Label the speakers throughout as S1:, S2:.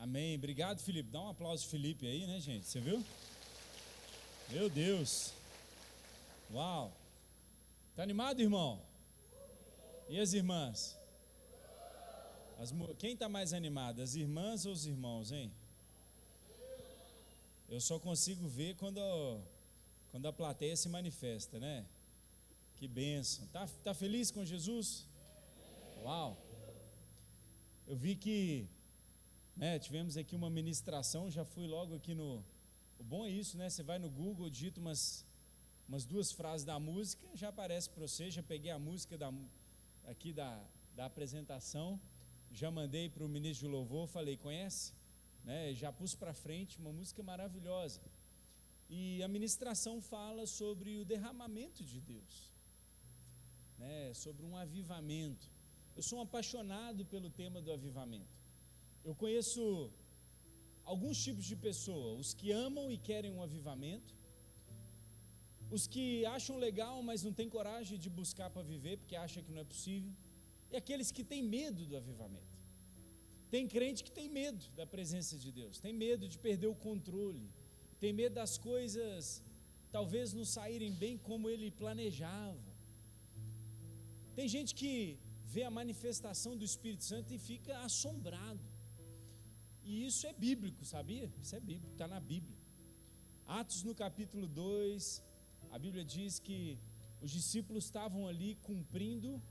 S1: Amém. Obrigado, Felipe. Dá um aplauso, Felipe, aí, né, gente? Você viu? Meu Deus. Uau. Tá animado, irmão? E as irmãs? Quem tá mais animado, as irmãs ou os irmãos, hein? Eu só consigo ver quando a plateia se manifesta, né? Que bênção. Tá feliz com Jesus? Uau. Eu vi que, né, tivemos aqui uma ministração, já fui logo aqui no... O bom é isso, né? Você vai no Google, digita umas duas frases da música, já aparece para você. Já peguei a música aqui da apresentação, já mandei para o ministro de louvor, falei, conhece? Né? Já pus para frente, uma música maravilhosa. E a ministração fala sobre o derramamento de Deus, né? Sobre um avivamento. Eu sou um apaixonado pelo tema do avivamento. Eu conheço alguns tipos de pessoas: os que amam e querem um avivamento, os que acham legal, mas não têm coragem de buscar para viver, porque acham que não é possível, e aqueles que têm medo do avivamento. Tem crente que tem medo da presença de Deus, tem medo de perder o controle, tem medo das coisas talvez não saírem bem como ele planejava. Tem gente que vê a manifestação do Espírito Santo e fica assombrado. E isso é bíblico, sabia? Isso é bíblico, está na Bíblia. Atos no capítulo 2, a Bíblia diz que os discípulos estavam ali cumprindo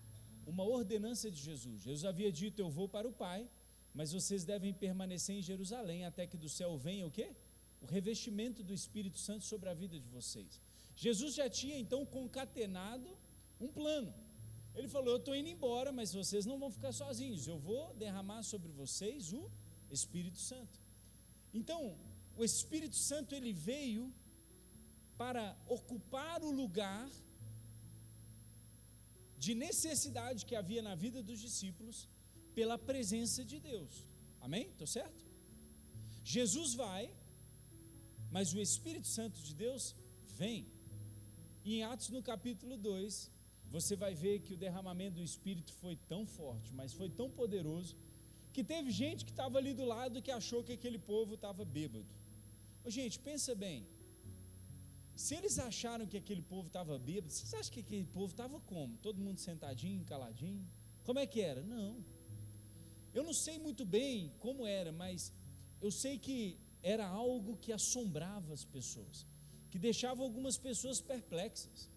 S1: uma ordenança de Jesus. Jesus havia dito: eu vou para o Pai, mas vocês devem permanecer em Jerusalém até que do céu venha o quê? O revestimento do Espírito Santo sobre a vida de vocês. Jesus já tinha então concatenado um plano. Ele falou: eu estou indo embora, mas vocês não vão ficar sozinhos, eu vou derramar sobre vocês o Espírito Santo. Então, o Espírito Santo ele veio para ocupar o lugar de necessidade que havia na vida dos discípulos pela presença de Deus. Amém? Estou certo? Jesus vai, mas o Espírito Santo de Deus vem. E em Atos no capítulo 2, você vai ver que o derramamento do Espírito foi tão forte, mas foi tão poderoso, que teve gente que estava ali do lado que achou que aquele povo estava bêbado. Ô, gente, pensa bem, se eles acharam que aquele povo estava bêbado, vocês acham que aquele povo estava como? Todo mundo sentadinho, caladinho? Como é que era? Não, eu não sei muito bem como era, mas eu sei que era algo que assombrava as pessoas, que deixava algumas pessoas perplexas.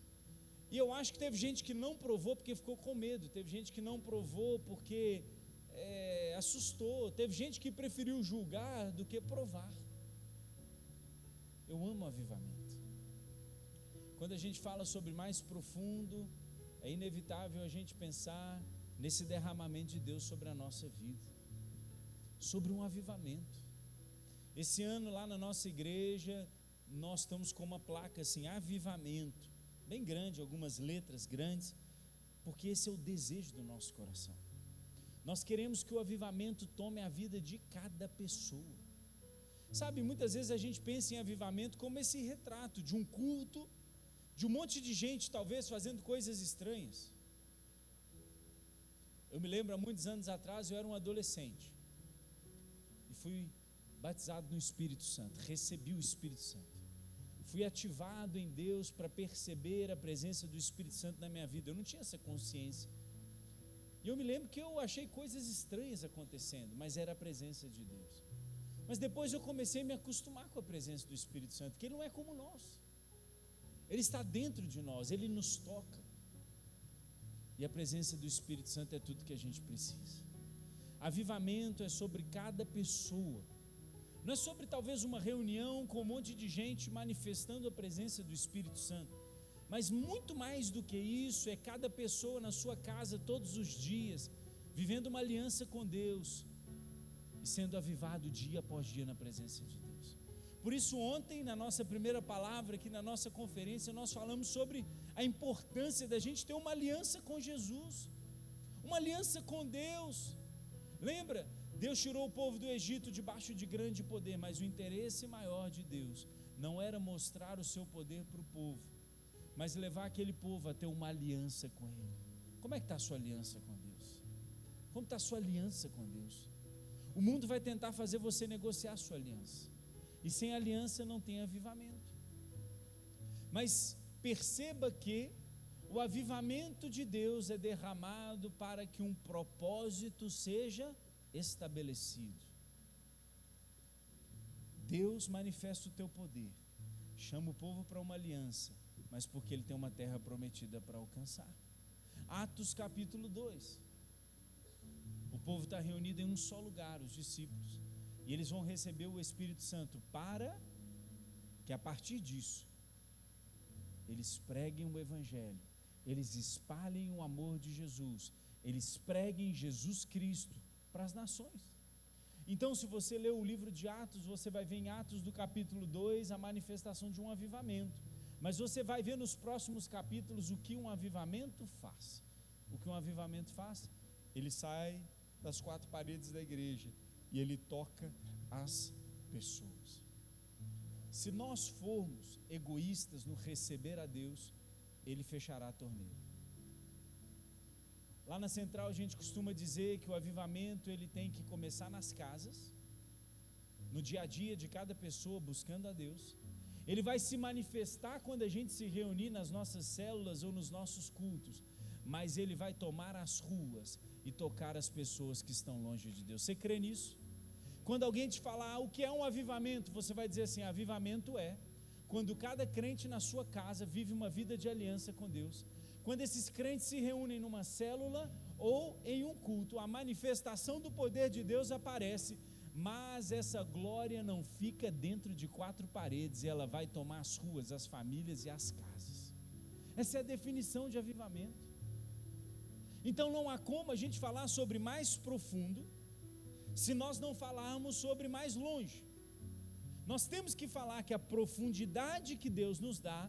S1: E eu acho que teve gente que não provou porque ficou com medo, teve gente que não provou porque assustou, teve gente que preferiu julgar do que provar. Eu amo avivamento. Quando a gente fala sobre mais profundo, é inevitável a gente pensar nesse derramamento de Deus sobre a nossa vida, sobre um avivamento. Esse ano lá na nossa igreja, nós estamos com uma placa assim, avivamento, bem grande, algumas letras grandes, porque esse é o desejo do nosso coração. Nós queremos que o avivamento tome a vida de cada pessoa. Sabe, muitas vezes a gente pensa em avivamento como esse retrato de um culto, de um monte de gente talvez fazendo coisas estranhas. Eu me lembro, há muitos anos atrás, eu era um adolescente e fui batizado no Espírito Santo, recebi o Espírito Santo, fui ativado em Deus para perceber a presença do Espírito Santo na minha vida. Eu não tinha essa consciência, e eu me lembro que eu achei coisas estranhas acontecendo, mas era a presença de Deus. Mas depois eu comecei a me acostumar com a presença do Espírito Santo, que Ele não é como nós, Ele está dentro de nós, Ele nos toca, e a presença do Espírito Santo é tudo que a gente precisa. Avivamento é sobre cada pessoa, não é sobre talvez uma reunião com um monte de gente manifestando a presença do Espírito Santo, mas muito mais do que isso, é cada pessoa na sua casa todos os dias, vivendo uma aliança com Deus e sendo avivado dia após dia na presença de Deus. Por isso ontem, na nossa primeira palavra aqui na nossa conferência, nós falamos sobre a importância da gente ter uma aliança com Jesus, uma aliança com Deus. Lembra? Deus tirou o povo do Egito debaixo de grande poder, mas o interesse maior de Deus não era mostrar o seu poder para o povo, mas levar aquele povo a ter uma aliança com Ele. Como é que está a sua aliança com Deus? Como está a sua aliança com Deus? O mundo vai tentar fazer você negociar a sua aliança, e sem aliança não tem avivamento. Mas perceba que o avivamento de Deus é derramado para que um propósito seja estabelecido. Deus manifesta o teu poder, chama o povo para uma aliança, mas porque Ele tem uma terra prometida para alcançar. Atos capítulo 2, o povo está reunido em um só lugar, os discípulos, e eles vão receber o Espírito Santo para que a partir disso eles preguem o Evangelho, eles espalhem o amor de Jesus, eles preguem Jesus Cristo para as nações. Então, se você ler o livro de Atos, você vai ver em Atos do capítulo 2 a manifestação de um avivamento, mas você vai ver nos próximos capítulos o que um avivamento faz. O que um avivamento faz? Ele sai das quatro paredes da igreja e ele toca as pessoas. Se nós formos egoístas no receber a Deus, Ele fechará a torneira. Lá na Central a gente costuma dizer que o avivamento ele tem que começar nas casas, no dia a dia de cada pessoa buscando a Deus. Ele vai se manifestar quando a gente se reunir nas nossas células ou nos nossos cultos, mas ele vai tomar as ruas e tocar as pessoas que estão longe de Deus. Você crê nisso? Quando alguém te falar o que é um avivamento, você vai dizer assim: avivamento é quando cada crente na sua casa vive uma vida de aliança com Deus. Quando esses crentes se reúnem numa célula ou em um culto, a manifestação do poder de Deus aparece, mas essa glória não fica dentro de quatro paredes, ela vai tomar as ruas, as famílias e as casas. Essa é a definição de avivamento. Então não há como a gente falar sobre mais profundo se nós não falarmos sobre mais longe. Nós temos que falar que a profundidade que Deus nos dá,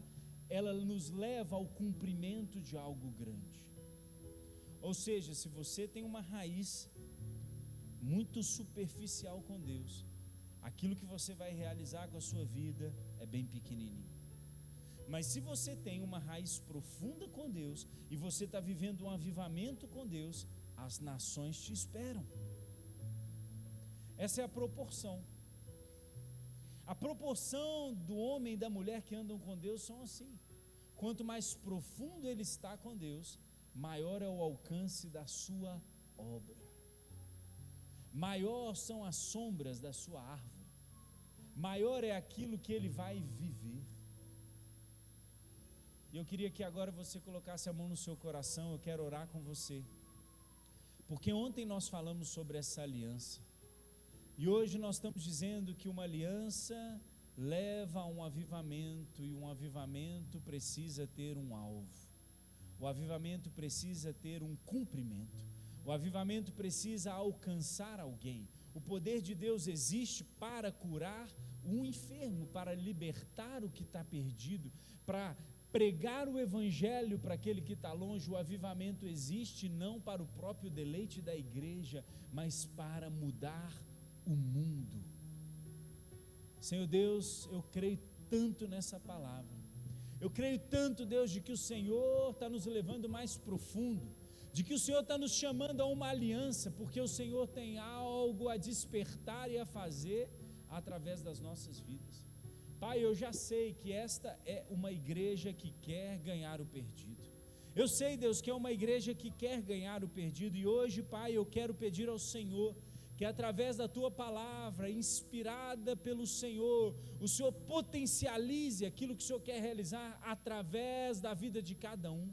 S1: ela nos leva ao cumprimento de algo grande. Ou seja, se você tem uma raiz muito superficial com Deus, aquilo que você vai realizar com a sua vida é bem pequenininho. Mas se você tem uma raiz profunda com Deus, e você está vivendo um avivamento com Deus, as nações te esperam. Essa é a proporção. A proporção do homem e da mulher que andam com Deus são assim. Quanto mais profundo ele está com Deus, maior é o alcance da sua obra, maior são as sombras da sua árvore, maior é aquilo que ele vai viver. E eu queria que agora você colocasse a mão no seu coração. Eu quero orar com você, porque ontem nós falamos sobre essa aliança, e hoje nós estamos dizendo que uma aliança leva a um avivamento, e um avivamento precisa ter um alvo, o avivamento precisa ter um cumprimento, o avivamento precisa alcançar alguém. O poder de Deus existe para curar o enfermo, para libertar o que está perdido, para pregar o evangelho para aquele que está longe. O avivamento existe não para o próprio deleite da igreja, mas para mudar o mundo. Senhor Deus, eu creio tanto nessa palavra, eu creio tanto, Deus, de que o Senhor está nos levando mais profundo, de que o Senhor está nos chamando a uma aliança, porque o Senhor tem algo a despertar e a fazer através das nossas vidas. Pai, eu já sei que esta é uma igreja que quer ganhar o perdido. Eu sei, Deus, que é uma igreja que quer ganhar o perdido, e hoje, Pai, eu quero pedir ao Senhor que através da Tua palavra, inspirada pelo Senhor, o Senhor potencialize aquilo que o Senhor quer realizar através da vida de cada um.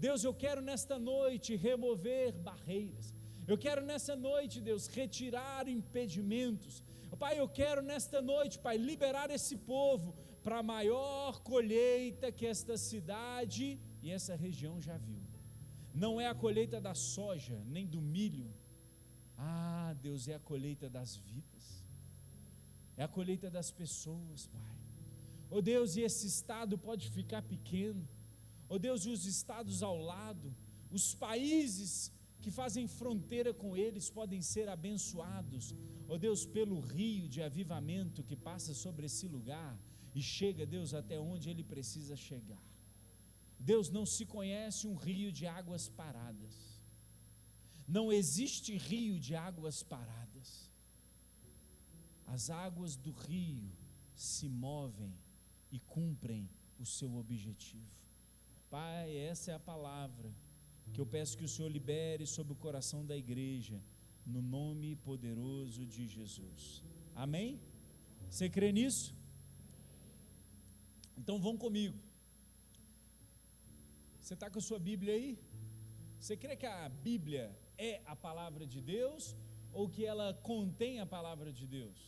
S1: Deus, eu quero nesta noite remover barreiras, eu quero nessa noite, Deus, retirar impedimentos. Pai, eu quero nesta noite, Pai, liberar esse povo para a maior colheita que esta cidade e essa região já viu. Não é a colheita da soja, nem do milho. Ah, Deus, é a colheita das vidas, é a colheita das pessoas, Pai. Oh Deus, e esse estado pode ficar pequeno, oh Deus, e os estados ao lado, os países que fazem fronteira com eles podem ser abençoados, oh Deus, pelo rio de avivamento que passa sobre esse lugar e chega, Deus, até onde ele precisa chegar. Deus, não se conhece um rio de águas paradas, não existe rio de águas paradas. as águas do rio se movem e cumprem o seu objetivo. Pai, essa é a palavra que eu peço que o Senhor libere sobre o coração da igreja, no nome poderoso de Jesus. Amém? Você crê nisso? Então vão comigo. Você está com a sua Bíblia aí? Você crê que a Bíblia é a palavra de Deus ou que ela contém a palavra de Deus?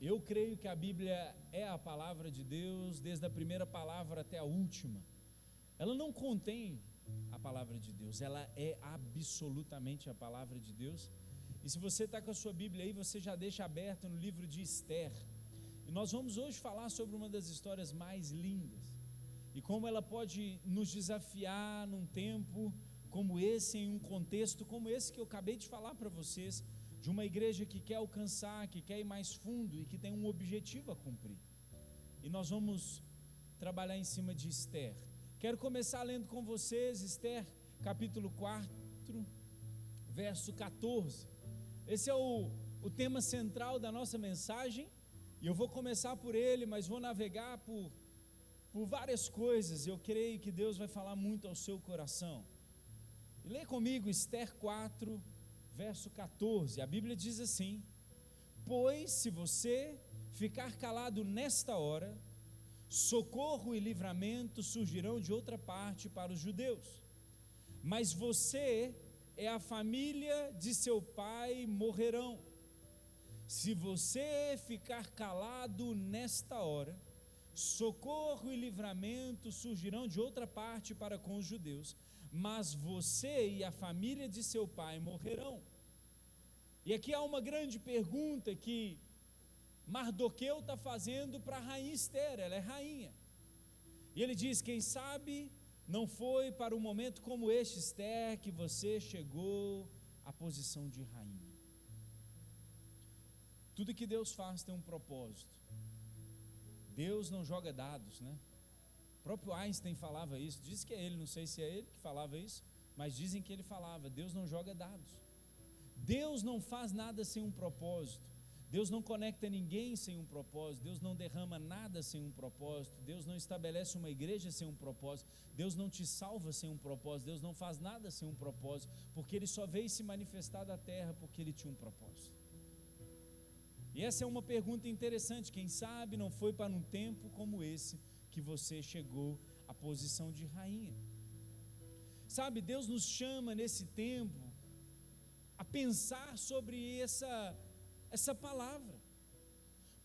S1: Eu creio que a Bíblia é a palavra de Deus, desde a primeira palavra até a última. Ela não contém a palavra de Deus, ela é absolutamente a palavra de Deus. E se você está com a sua Bíblia aí, você já deixa aberta no livro de Esther. E nós vamos hoje falar sobre uma das histórias mais lindas, e como ela pode nos desafiar num tempo como esse, em um contexto como esse que eu acabei de falar para vocês, de uma igreja que quer alcançar, que quer ir mais fundo e que tem um objetivo a cumprir. E nós vamos trabalhar em cima de Esther. Quero começar lendo com vocês Esther, capítulo 4, verso 14. Esse é o tema central da nossa mensagem, e eu vou começar por ele, mas vou navegar por várias coisas. Eu creio que Deus vai falar muito ao seu coração. E lê comigo Esther 4, verso 14, a Bíblia diz assim: pois se você ficar calado nesta hora, socorro e livramento surgirão de outra parte para os judeus, mas você e a família de seu pai morrerão. Se você ficar calado nesta hora, socorro e livramento surgirão de outra parte para com os judeus, mas você e a família de seu pai morrerão. E aqui há uma grande pergunta que Mardoqueu está fazendo para a rainha Esther. Ela é rainha, e ele diz: quem sabe não foi para um momento como este, Esther, que você chegou à posição de rainha. Tudo que Deus faz tem um propósito. Deus não joga dados, né? O próprio Einstein falava isso. Diz que é ele, não sei se é ele que falava isso, mas dizem que ele falava: Deus não joga dados. Deus não faz nada sem um propósito. Deus não conecta ninguém sem um propósito. Deus não derrama nada sem um propósito. Deus não estabelece uma igreja sem um propósito. Deus não te salva sem um propósito. Deus não faz nada sem um propósito, porque Ele só veio se manifestar da terra porque Ele tinha um propósito. E essa é uma pergunta interessante. Quem sabe não foi para um tempo como esse que você chegou à posição de rainha. Sabe, Deus nos chama nesse tempo a pensar sobre essa palavra,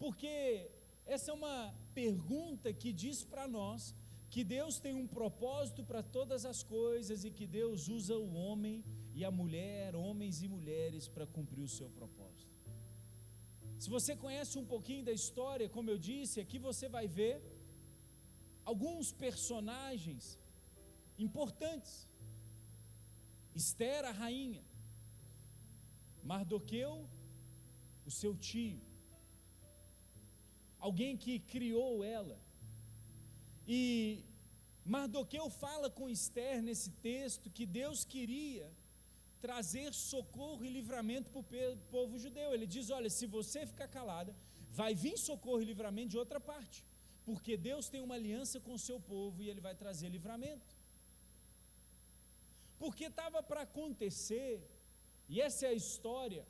S1: porque essa é uma pergunta que diz para nós que Deus tem um propósito para todas as coisas e que Deus usa o homem e a mulher, homens e mulheres, para cumprir o seu propósito. Se você conhece um pouquinho da história, como eu disse, aqui você vai ver alguns personagens importantes. Esther, a rainha; Mardoqueu, o seu tio, alguém que criou ela. E Mardoqueu fala com Esther nesse texto que Deus queria trazer socorro e livramento para o povo judeu. Ele diz: olha, se você ficar calada, vai vir socorro e livramento de outra parte, porque Deus tem uma aliança com o seu povo e Ele vai trazer livramento. Porque estava para acontecer, e essa é a história,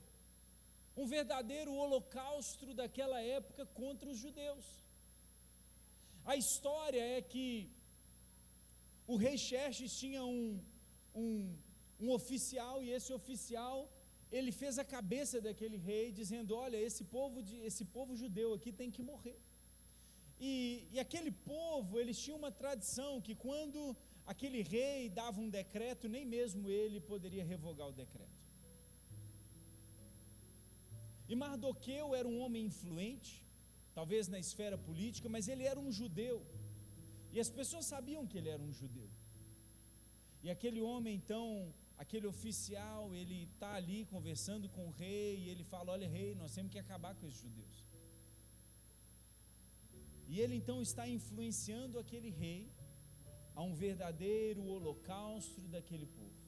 S1: um verdadeiro holocausto daquela época contra os judeus. A história é que o rei Xerxes tinha um oficial, e esse oficial, ele fez a cabeça daquele rei, dizendo: olha, esse povo judeu aqui tem que morrer. E aquele povo, eles tinham uma tradição que quando aquele rei dava um decreto, nem mesmo ele poderia revogar o decreto. E Mardoqueu era um homem influente, talvez na esfera política, mas ele era um judeu, e as pessoas sabiam que ele era um judeu. E aquele homem, então, aquele oficial, ele está ali conversando com o rei, e ele fala: olha, rei, nós temos que acabar com esses judeus. E ele então está influenciando aquele rei a um verdadeiro holocausto daquele povo.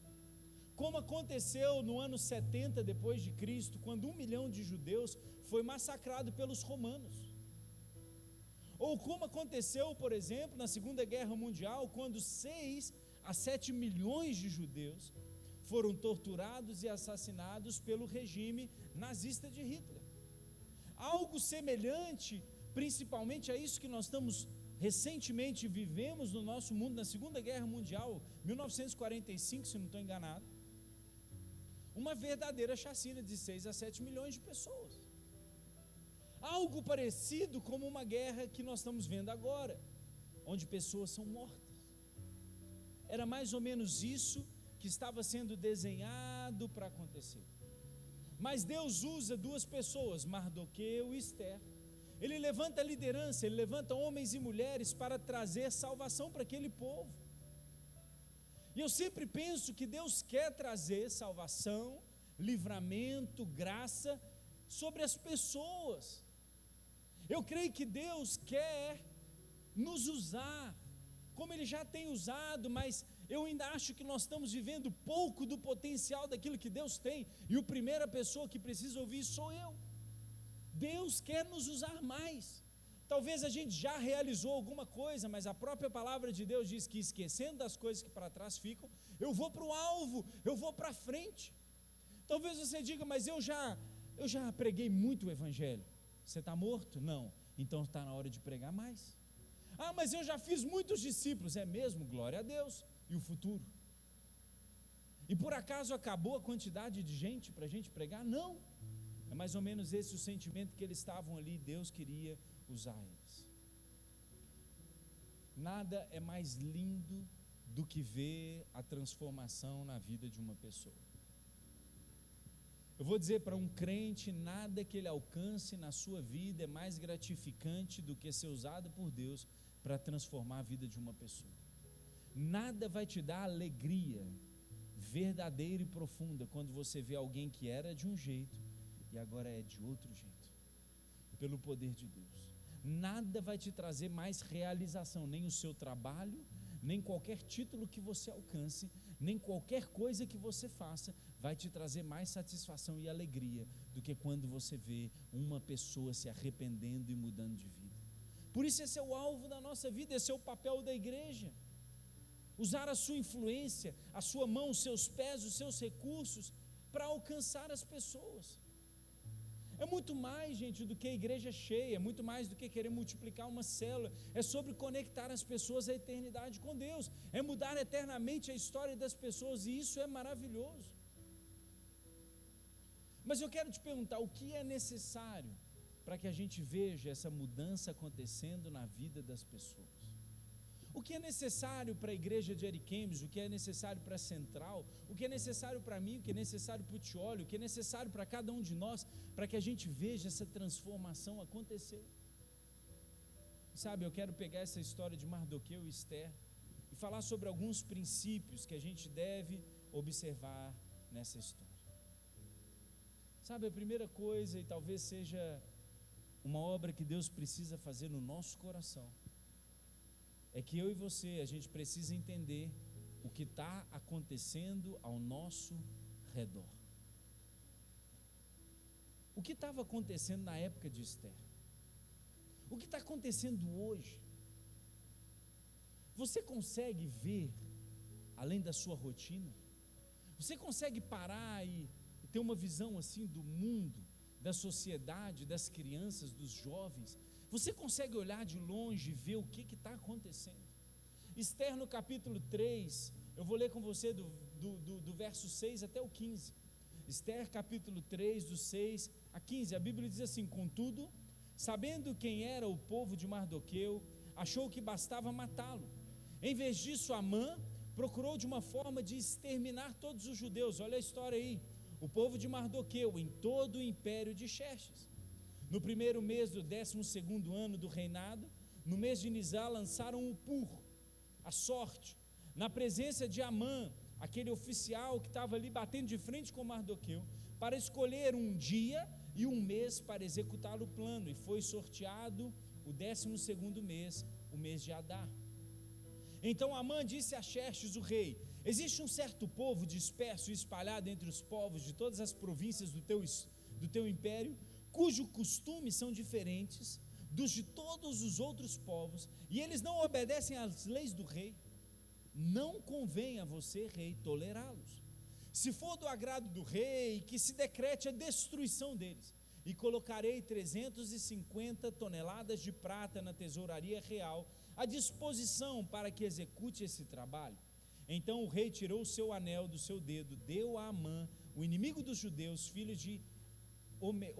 S1: como aconteceu no ano 70 depois de Cristo, quando 1 milhão de judeus foi massacrado pelos romanos. Ou como aconteceu, por exemplo, na Segunda Guerra Mundial, quando 6 a 7 milhões de judeus foram torturados e assassinados pelo regime nazista de Hitler. Algo semelhante, principalmente a isso que nós estamos recentemente vivemos no nosso mundo, na Segunda Guerra Mundial, 1945, se não estou enganado, uma verdadeira chacina de 6 a 7 milhões de pessoas. Algo parecido como uma guerra que nós estamos vendo agora, onde pessoas são mortas. Era mais ou menos isso que estava sendo desenhado para acontecer. Mas Deus usa duas pessoas, Mardoqueu e Esther. Ele levanta a liderança, ele levanta homens e mulheres para trazer salvação para aquele povo. E eu sempre penso que Deus quer trazer salvação, livramento, graça sobre as pessoas. Eu creio que Deus quer nos usar, como Ele já tem usado, mas eu ainda acho que nós estamos vivendo pouco do potencial daquilo que Deus tem, e a primeira pessoa que precisa ouvir sou eu. Deus quer nos usar mais. Talvez a gente já realizou alguma coisa, mas a própria palavra de Deus diz que esquecendo das coisas que para trás ficam, eu vou para o alvo, eu vou para frente. Talvez você diga, mas eu já preguei muito o evangelho. Você está morto? Não. Então está na hora de pregar mais. Ah, mas eu já fiz muitos discípulos. É mesmo? Glória a Deus. E o futuro? E por acaso acabou a quantidade de gente para a gente pregar? Não. É mais ou menos esse o sentimento que eles estavam ali. Deus queria usar eles. Nada é mais lindo do que ver a transformação na vida de uma pessoa. Eu vou dizer para um crente, nada que ele alcance na sua vida é mais gratificante do que ser usado por Deus para transformar a vida de uma pessoa. Nada vai te dar alegria verdadeira e profunda quando você vê alguém que era de um jeito e agora é de outro jeito, pelo poder de Deus. Nada vai te trazer mais realização, nem o seu trabalho, nem qualquer título que você alcance, nem qualquer coisa que você faça vai te trazer mais satisfação e alegria do que quando você vê uma pessoa se arrependendo e mudando de vida. Por isso esse é o alvo da nossa vida, esse é o papel da igreja. Usar a sua influência, a sua mão, os seus pés, os seus recursos para alcançar as pessoas. É muito mais, gente, do que a igreja cheia, é muito mais do que querer multiplicar uma célula, é sobre conectar as pessoas à eternidade com Deus, é mudar eternamente a história das pessoas, e isso é maravilhoso. Mas eu quero te perguntar, o que é necessário para que a gente veja essa mudança acontecendo na vida das pessoas? O que é necessário para a igreja de Ariquemes, o que é necessário para a Central, o que é necessário para mim, o que é necessário para o Tiolho, o que é necessário para cada um de nós, para que a gente veja essa transformação acontecer? Sabe, eu quero pegar essa história de Mardoqueu e Esther e falar sobre alguns princípios que a gente deve observar nessa história. Sabe, a primeira coisa, e talvez seja uma obra que Deus precisa fazer no nosso coração, é que eu e você, a gente precisa entender o que está acontecendo ao nosso redor. O que estava acontecendo na época de Esther? O que está acontecendo hoje? Você consegue ver além da sua rotina? Você consegue parar e ter uma visão assim do mundo, da sociedade, das crianças, dos jovens? Você consegue olhar de longe e ver o que está acontecendo? Esther no capítulo 3, eu vou ler com você do verso 6 até o 15. Esther capítulo 3, do 6 a 15, a Bíblia diz assim: contudo, sabendo quem era o povo de Mardoqueu, achou que bastava matá-lo. Em vez disso, Amã procurou de uma forma de exterminar todos os judeus. Olha a história aí, o povo de Mardoqueu em todo o império de Xerxes. No primeiro mês do 12º ano do reinado, no mês de Nisá, lançaram o pur, a sorte, na presença de Amã, aquele oficial que estava ali batendo de frente com Mardoqueu, para escolher um dia e um mês para executar o plano, e foi sorteado o 12º mês, o mês de Adar. Então Amã disse a Xerxes o rei: Existe um certo povo disperso e espalhado entre os povos de todas as províncias do teu império, cujos costumes são diferentes dos de todos os outros povos, e eles não obedecem às leis do rei. Não convém a você, rei, tolerá-los. Se for do agrado do rei, que se decrete a destruição deles, e colocarei 350 toneladas de prata na tesouraria real, à disposição para que execute esse trabalho. Então o rei tirou o seu anel do seu dedo, deu a Amã, o inimigo dos judeus, filho de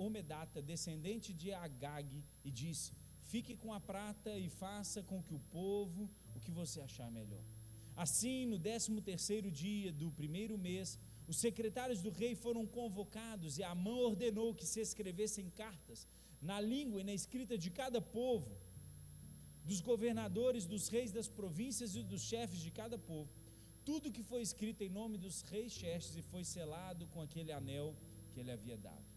S1: Omedata, descendente de Agag, e disse: fique com a prata e faça com que o povo o que você achar melhor. Assim, no 13º dia do primeiro mês, os secretários do rei foram convocados, e Amã ordenou que se escrevessem cartas na língua e na escrita de cada povo, dos governadores, dos reis das províncias e dos chefes de cada povo, tudo que foi escrito em nome dos reis Xerxes, e foi selado com aquele anel que ele havia dado.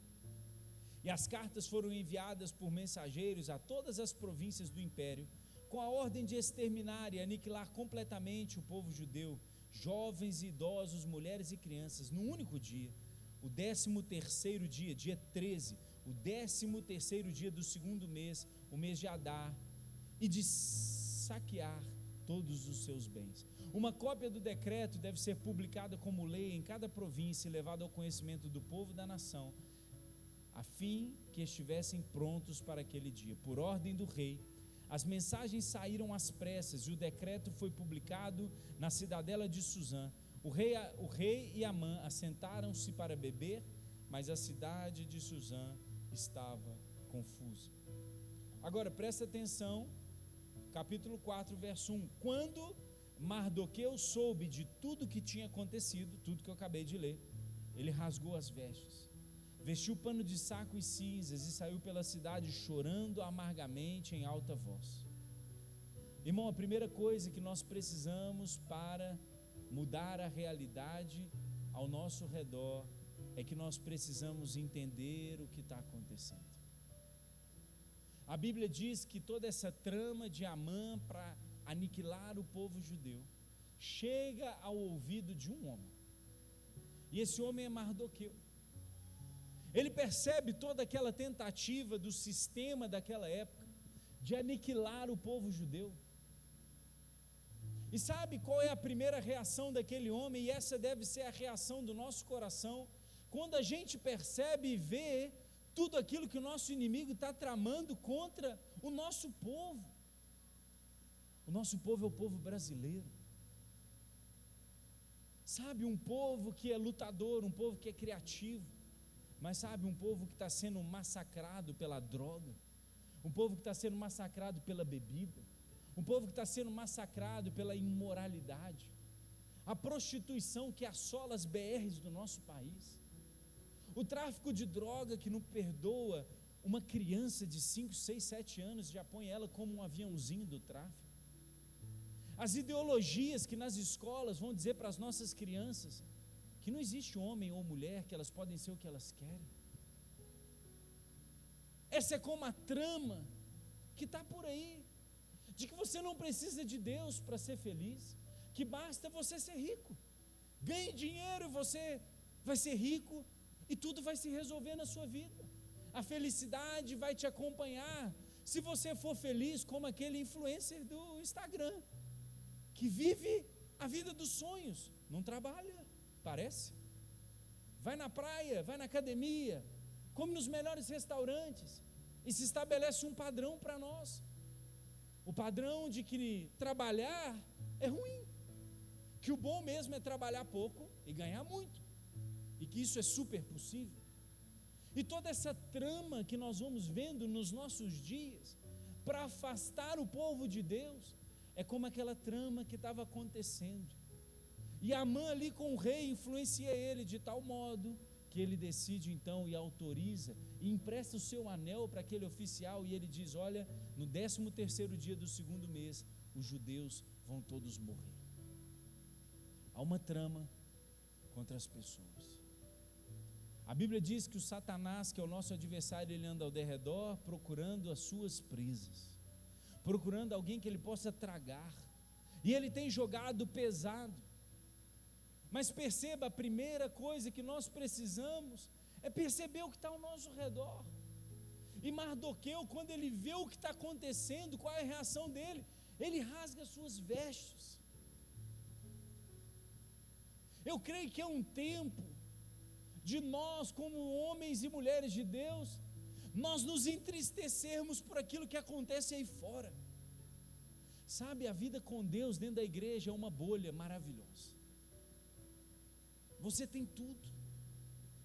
S1: E as cartas foram enviadas por mensageiros a todas as províncias do império, com a ordem de exterminar e aniquilar completamente o povo judeu, jovens e idosos, mulheres e crianças, num único dia, o 13º dia, dia 13, o 13º dia do segundo mês, o mês de Adar, e de saquear todos os seus bens. Uma cópia do decreto deve ser publicada como lei em cada província e levada ao conhecimento do povo da nação, a fim que estivessem prontos para aquele dia. Por ordem do rei, as mensagens saíram às pressas, e o decreto foi publicado na cidadela de Suzã. O rei e Amã assentaram-se para beber, mas a cidade de Suzã estava confusa. Agora presta atenção, capítulo 4, verso 1. Quando Mardoqueu soube de tudo que tinha acontecido, tudo que eu acabei de ler, ele rasgou as vestes, vestiu pano de saco e cinzas, e saiu pela cidade chorando amargamente em alta voz. Irmão, a primeira coisa que nós precisamos para mudar a realidade ao nosso redor é que nós precisamos entender o que está acontecendo. A Bíblia diz que toda essa trama de Amã para aniquilar o povo judeu chega ao ouvido de um homem, e esse homem é Mardoqueu. Ele percebe toda aquela tentativa do sistema daquela época de aniquilar o povo judeu, e sabe qual é a primeira reação daquele homem? E essa deve ser a reação do nosso coração, quando a gente percebe e vê tudo aquilo que o nosso inimigo está tramando contra o nosso povo. O nosso povo é o povo brasileiro, sabe, um povo que é lutador, um povo que é criativo, mas sabe, um povo que está sendo massacrado pela droga, um povo que está sendo massacrado pela bebida, um povo que está sendo massacrado pela imoralidade, a prostituição que assola as BRs do nosso país, o tráfico de droga que não perdoa uma criança de 5, 6, 7 anos, já põe ela como um aviãozinho do tráfico, as ideologias que nas escolas vão dizer para as nossas crianças que não existe homem ou mulher, que elas podem ser o que elas querem. Essa é como a trama que está por aí, de que você não precisa de Deus para ser feliz, que basta você ser rico, ganhe dinheiro e você vai ser rico, e tudo vai se resolver na sua vida, a felicidade vai te acompanhar, se você for feliz como aquele influencer do Instagram, que vive a vida dos sonhos, não trabalha, parece, vai na praia, vai na academia, come nos melhores restaurantes, e se estabelece um padrão para nós, o padrão de que trabalhar é ruim, que o bom mesmo é trabalhar pouco e ganhar muito, e que isso é super possível. E toda essa trama que nós vamos vendo nos nossos dias para afastar o povo de Deus é como aquela trama que estava acontecendo, e Amã ali com o rei influencia ele de tal modo que ele decide então e autoriza e empresta o seu anel para aquele oficial, e ele diz: olha, no 13º dia do segundo mês os judeus vão todos morrer. Há uma trama contra as pessoas. A Bíblia diz que o Satanás, que é o nosso adversário, ele anda ao derredor procurando as suas presas, procurando alguém que ele possa tragar, e ele tem jogado pesado. Mas perceba, a primeira coisa que nós precisamos é perceber o que está ao nosso redor. E Mardoqueu, quando ele vê o que está acontecendo, qual é a reação dele? Ele rasga suas vestes. Eu creio que é um tempo de nós, como homens e mulheres de Deus, nós nos entristecermos por aquilo que acontece aí fora. Sabe, a vida com Deus dentro da igreja é uma bolha maravilhosa. Você tem tudo.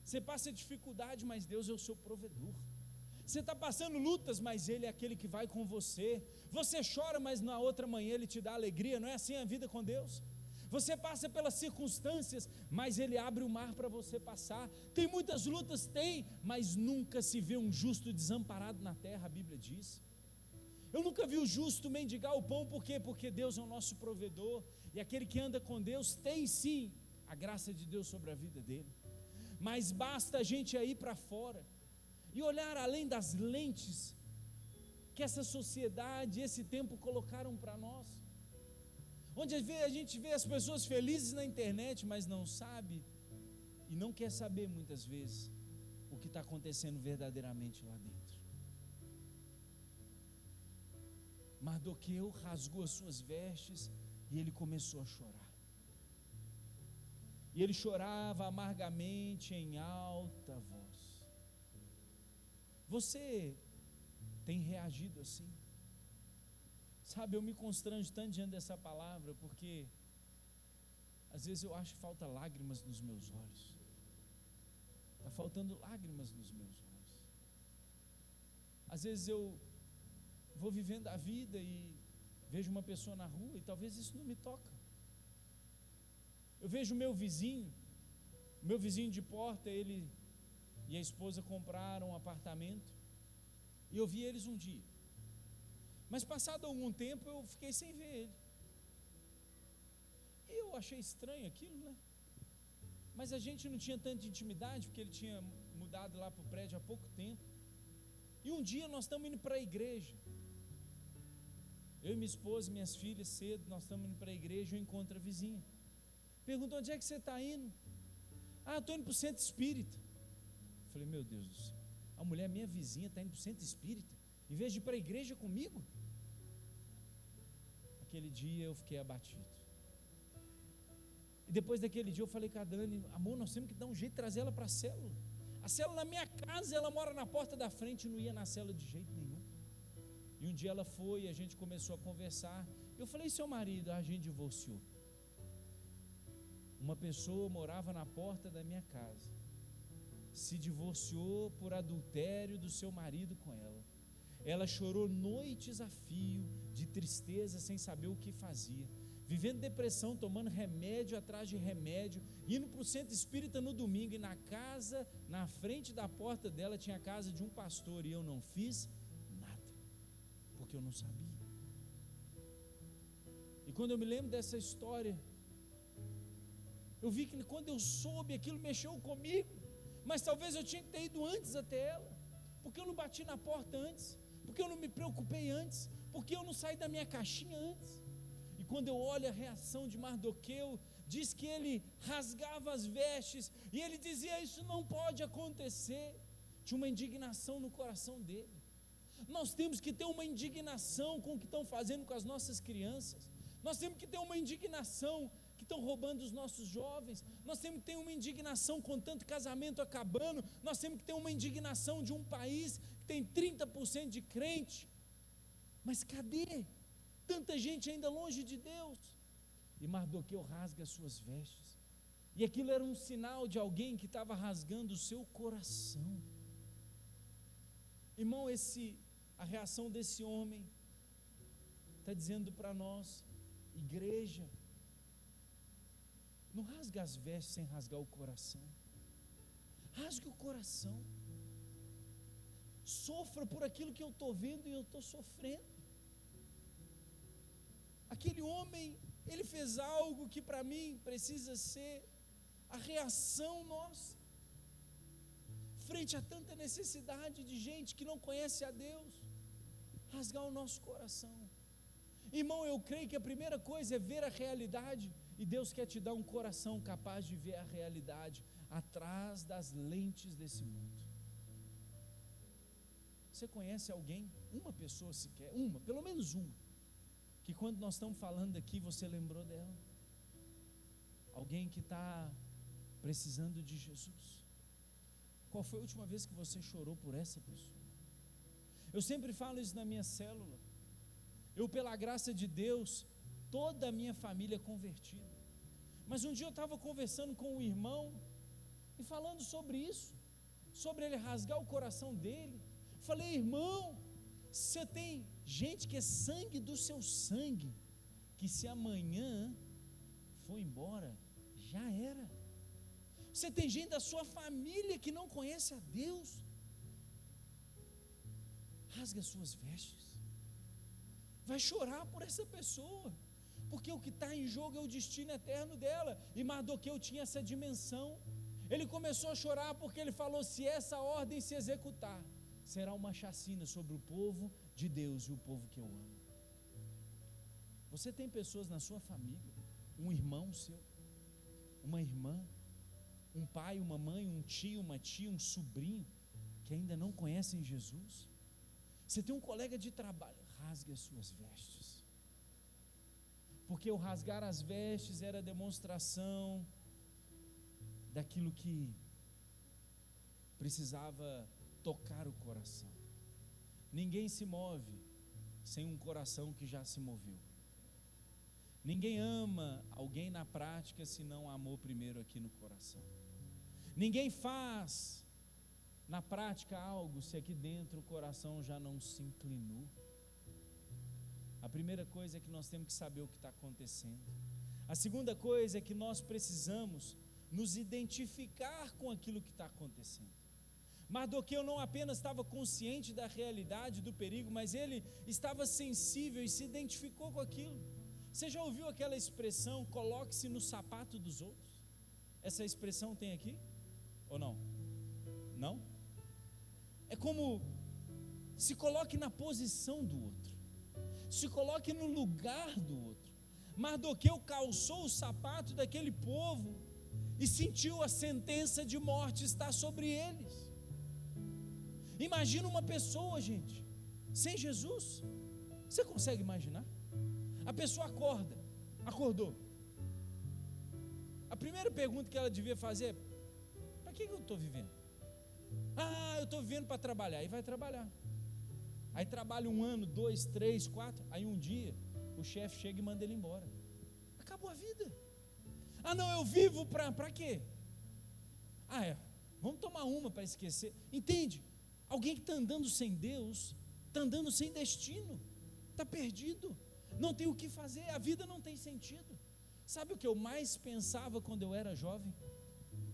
S1: Você passa dificuldade, mas Deus é o seu provedor. Você está passando lutas, mas Ele é aquele que vai com você. Você chora, mas na outra manhã Ele te dá alegria. Não é assim a vida com Deus? Você passa pelas circunstâncias, mas Ele abre o mar para você passar. Tem muitas lutas, tem, mas nunca se vê um justo desamparado na terra, a Bíblia diz. Eu nunca vi o justo mendigar o pão, por quê? Porque Deus é o nosso provedor, e aquele que anda com Deus tem sim a graça de Deus sobre a vida dele. Mas basta a gente ir para fora e olhar além das lentes que essa sociedade, esse tempo colocaram para nós, onde a gente vê as pessoas felizes na internet, mas não sabe e não quer saber muitas vezes o que está acontecendo verdadeiramente lá dentro. Mardoqueu rasgou as suas vestes e ele começou a chorar. E ele chorava amargamente em alta voz. Você tem reagido assim? Sabe, eu me constranjo tanto diante dessa palavra, porque às vezes eu acho que falta lágrimas nos meus olhos. Está faltando lágrimas nos meus olhos. Às vezes eu vou vivendo a vida e vejo uma pessoa na rua e talvez isso não me toca. Eu vejo o meu vizinho de porta, ele e a esposa compraram um apartamento, e eu vi eles um dia, mas passado algum tempo eu fiquei sem ver ele, e eu achei estranho aquilo, né? Mas a gente não tinha tanta intimidade, porque ele tinha mudado lá para o prédio há pouco tempo, e um dia nós estamos indo para a igreja, eu e minha esposa e minhas filhas cedo, nós estamos indo para a igreja, eu encontro a vizinha, perguntou: onde é que você está indo? Eu estou indo para o centro espírita. Eu falei: meu Deus do céu, a mulher, minha vizinha, está indo para o centro espírita, em vez de ir para a igreja comigo? Aquele dia eu fiquei abatido, e depois daquele dia eu falei com a Dani: amor, nós temos que dar um jeito de trazer ela para a célula na minha casa, ela mora na porta da frente, não ia na célula de jeito nenhum. E um dia ela foi, e a gente começou a conversar, eu falei: seu marido? A gente divorciou. Uma pessoa morava na porta da minha casa, se divorciou por adultério do seu marido com ela. Ela chorou noites a fio, de tristeza, sem saber o que fazia, vivendo depressão, tomando remédio atrás de remédio, indo para o centro espírita no domingo, e na casa, na frente da porta dela tinha a casa de um pastor, e eu não fiz nada, porque eu não sabia. E quando eu me lembro dessa história, eu vi que quando eu soube, aquilo mexeu comigo, mas talvez eu tinha que ter ido antes até ela, porque eu não bati na porta antes, porque eu não me preocupei antes, porque eu não saí da minha caixinha antes. E quando eu olho a reação de Mardoqueu, diz que ele rasgava as vestes, e ele dizia: isso não pode acontecer. Tinha uma indignação no coração dele. Nós temos que ter uma indignação com o que estão fazendo com as nossas crianças, nós temos que ter uma indignação que estão roubando os nossos jovens, nós temos que ter uma indignação com tanto casamento acabando, nós temos que ter uma indignação de um país que tem 30% de crente, mas cadê tanta gente ainda longe de Deus? E Mardoqueu rasga as suas vestes, e aquilo era um sinal de alguém que estava rasgando o seu coração. Irmão, a reação desse homem está dizendo para nós: igreja, não rasga as vestes sem rasgar o coração. Rasgue o coração. Sofra por aquilo que eu estou vendo e eu estou sofrendo. Aquele homem, ele fez algo que para mim precisa ser a reação nossa, frente a tanta necessidade de gente que não conhece a Deus. Rasgar o nosso coração. Irmão, eu creio que a primeira coisa é ver a realidade E Deus quer te dar um coração capaz de ver a realidade atrás das lentes desse mundo. Você conhece alguém, uma pessoa sequer, pelo menos uma, que quando nós estamos falando aqui, você lembrou dela? Alguém que está precisando de Jesus. Qual foi a última vez que você chorou por essa pessoa? Eu sempre falo isso na minha célula. Eu, pela graça de Deus, toda a minha família é convertida. Mas um dia eu estava conversando com um irmão e falando sobre isso, sobre ele rasgar o coração dele. Falei: irmão, você tem gente que é sangue do seu sangue, que se amanhã for embora, já era. Você tem gente da sua família que não conhece a Deus. Rasga as suas vestes, vai chorar por essa pessoa, porque o que está em jogo é o destino eterno dela. E Mardoqueu tinha essa dimensão. Ele começou a chorar porque ele falou: se essa ordem se executar, será uma chacina sobre o povo de Deus e o povo que eu amo. Você tem pessoas na sua família, um irmão seu, uma irmã, um pai, uma mãe, um tio, uma tia, um sobrinho, que ainda não conhecem Jesus? Você tem um colega de trabalho, rasgue as suas vestes, porque o rasgar as vestes era demonstração daquilo que precisava tocar o coração. Ninguém se move sem um coração que já se moveu. Ninguém ama alguém na prática se não amou primeiro aqui no coração. Ninguém faz na prática algo se aqui dentro o coração já não se inclinou. A primeira coisa é que nós temos que saber o que está acontecendo. A segunda coisa é que nós precisamos nos identificar com aquilo que está acontecendo. Mardoqueu não apenas estava consciente da realidade do perigo, mas ele estava sensível e se identificou com aquilo. Você já ouviu aquela expressão: coloque-se no sapato dos outros? Essa expressão tem aqui? Ou não? Não? É como: se coloque na posição do outro, se coloque no lugar do outro. Mardoqueu calçou o sapato daquele povo e sentiu a sentença de morte estar sobre eles. Imagina uma pessoa, gente, sem Jesus. Você consegue imaginar? A pessoa acordou. A primeira pergunta que ela devia fazer é: para que eu estou vivendo? Eu estou vivendo para trabalhar. E vai trabalhar. Aí trabalha 1 ano, 2, 3, 4. Aí um dia o chefe chega e manda ele embora. Acabou a vida. Não, eu vivo para quê? Vamos tomar uma para esquecer. Entende? Alguém que está andando sem Deus, está andando sem destino, está perdido, não tem o que fazer, a vida não tem sentido. Sabe o que eu mais pensava quando eu era jovem?